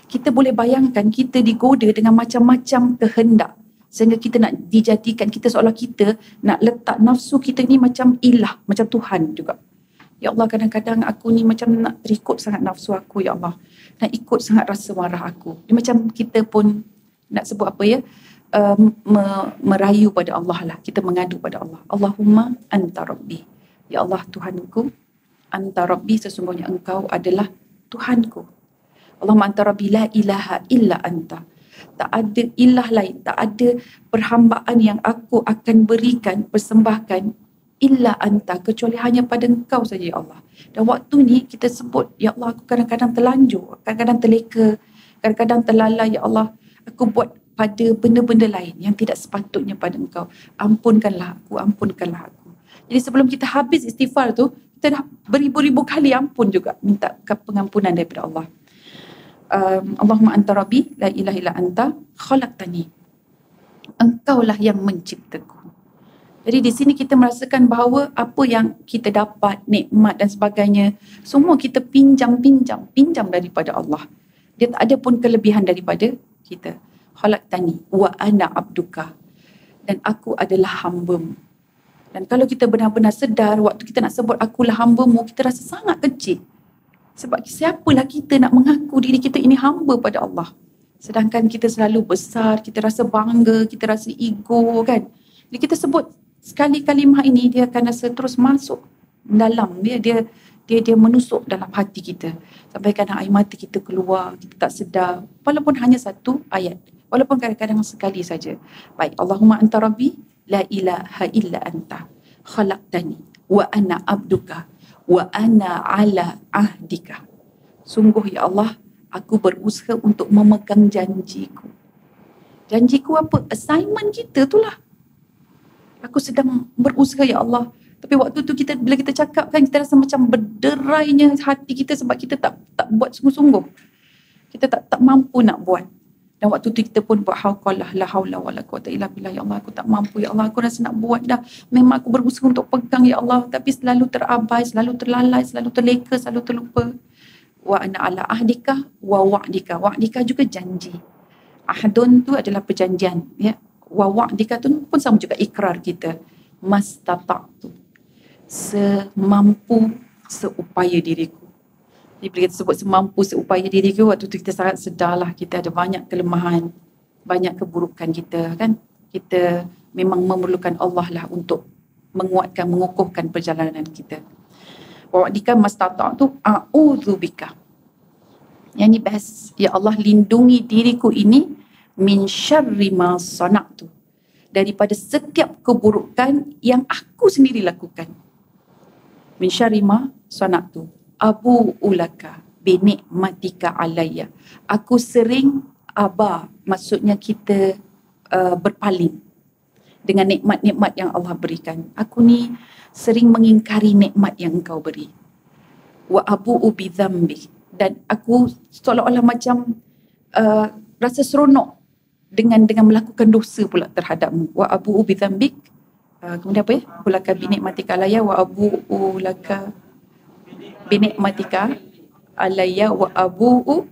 kita boleh bayangkan kita digoda dengan macam-macam kehendak. Sehingga kita nak dijadikan, kita seolah kita nak letak nafsu kita ni macam ilah, macam Tuhan juga. Ya Allah, kadang-kadang aku ni macam nak terikut sangat nafsu aku, ya Allah. Nak ikut sangat rasa marah aku. Dia macam kita pun nak sebut apa ya, merayu pada Allah lah. Kita mengadu pada Allah. Allahumma anta rabbi. Ya Allah, Tuhanku. Anta rabbi, sesungguhnya engkau adalah Tuhanku. Allahumma anta rabbi la ilaha illa anta. Tak ada ilah lain, tak ada perhambaan yang aku akan berikan, persembahkan illa anta, kecuali hanya pada engkau saja, ya Allah. Dan waktu ni kita sebut, ya Allah, aku kadang-kadang terlanjur, kadang-kadang terleka, kadang-kadang terlalai, ya Allah, aku buat pada benda-benda lain yang tidak sepatutnya pada engkau. Ampunkanlah aku, ampunkanlah aku. Jadi sebelum kita habis istighfar tu, kita dah beribu-ribu kali ampun juga, minta pengampunan daripada Allah. Allahumma anta rabbi la ilaha illa anta khalaqtani. Engkaulah yang menciptaku. Jadi di sini kita merasakan bahawa apa yang kita dapat, nikmat dan sebagainya, semua kita pinjam daripada Allah. Dia tak ada pun kelebihan daripada kita. Khalaqtani wa ana abduka. Dan aku adalah hamba-Mu. Dan kalau kita benar-benar sedar waktu kita nak sebut akulah hamba-Mu, kita rasa sangat kecil. Sebab siapalah kita nak mengaku diri kita ini hamba pada Allah. Sedangkan kita selalu besar, kita rasa bangga, kita rasa ego kan. Jadi kita sebut sekali kalimah ini, dia akan rasa terus masuk dalam dia menusuk dalam hati kita. Sampai kadang air mata kita keluar, kita tak sedar. Walaupun hanya satu ayat. Walaupun kadang-kadang sekali saja. Baik, Allahumma anta rabbi la ilaha illa anta khalaqtani wa ana abduka wa ana ala ahdika. Sungguh ya Allah, aku berusaha untuk memegang janjiku. Janjiku apa? Assignment kita tu lah. Aku sedang berusaha ya Allah. Tapi waktu tu bila kita cakap kan, kita rasa macam berderainya hati kita sebab kita tak buat sungguh-sungguh. Kita tak mampu nak buat. Dan waktu tu kita pun buat hauqallah la haula wala quwata illa billah. Ya Allah, aku tak mampu ya Allah, aku rasa nak buat dah. Memang aku berusaha untuk pegang ya Allah, tapi selalu terabai, selalu terlalai, selalu terleka, selalu terlupa. Wa ana ala ahdika wa wa'dika. Wa'dika juga janji. Ahdun tu adalah perjanjian, ya. Wa wa'dika tu pun sama juga ikrar kita. Mastata'tu. Semampu seupaya diriku. Jadi bila kita sebut semampu seupaya diriku, waktu tu kita sangat sedarlah kita ada banyak kelemahan, banyak keburukan kita kan. Kita memang memerlukan Allah lah untuk menguatkan, mengukuhkan perjalanan kita. Wa'dika mastata'tu a'udzubika. Yang ni best. Ya Allah, lindungi diriku ini min syarri ma sana'tu. Daripada setiap keburukan yang aku sendiri lakukan. Min syarri ma sana'tu. Abu ulaka binikmatika alayya. Aku sering maksudnya kita berpaling dengan nikmat-nikmat yang Allah berikan. Aku ni sering mengingkari nikmat yang Engkau beri. Wa abu'u bidzambi. Dan aku seolah-olah macam rasa seronok dengan melakukan dosa pula terhadapmu. Wa abu'u bidzambik. Kemudian apa ya? Ulaka binikmatika alayya wa abu'u laka binikmatika alayya wa abu'u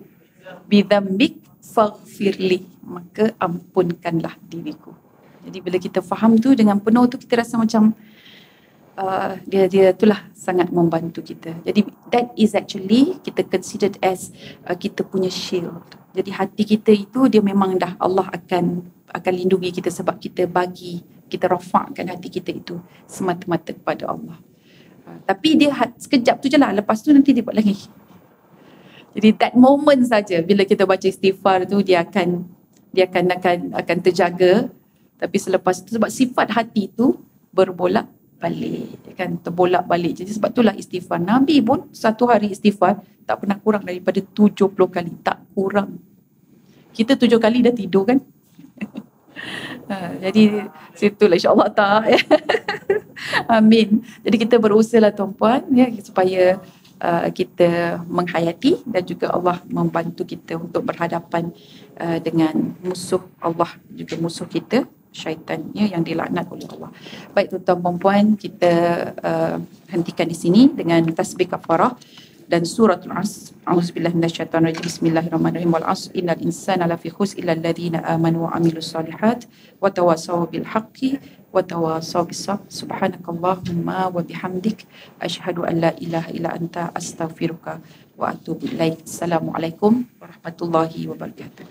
bidzambik faghfirli. Maka ampunkanlah diriku. Jadi bila kita faham tu dengan penuh tu, kita rasa macam dia itulah sangat membantu kita. Jadi that is actually kita considered as kita punya shield. Jadi hati kita itu dia memang dah Allah akan lindungi kita sebab kita bagi, kita rafakkan hati kita itu semata-mata kepada Allah. Tapi dia sekejap tu je lah, lepas tu nanti dia buat lagi. Jadi that moment saja bila kita baca istighfar tu dia akan terjaga. Tapi selepas tu sebab sifat hati tu berbolak balik, kan, terbolak balik. Jadi sebab itulah istighfar. Nabi pun satu hari istighfar tak pernah kurang daripada 70 kali, tak kurang. Kita 7 kali dah tidur kan. Jadi situlah insya-Allah tak. Amin. Jadi kita berusahalah tuan-puan ya supaya kita menghayati dan juga Allah membantu kita untuk berhadapan dengan musuh Allah, juga musuh kita syaitan ya, yang dilaknat oleh Allah. Baik tuan-tuan puan, kita hentikan di sini dengan tasbih kafarah dan suratul Asr. A'udzubillahi minasyaitonir rajim. Bismillahirrahmanirrahim. Wal 'asr innal insana lafi khusr illa alladziina aamanu wa 'amilus shalihat wa tawassaw bil haqqi wa tawassaw bis sabr. Subhanakallahumma wa bihamdik asyhadu an la ilaha illa anta astaghfiruka wa atubu ilaik. Assalamualaikum warahmatullahi wabarakatuh.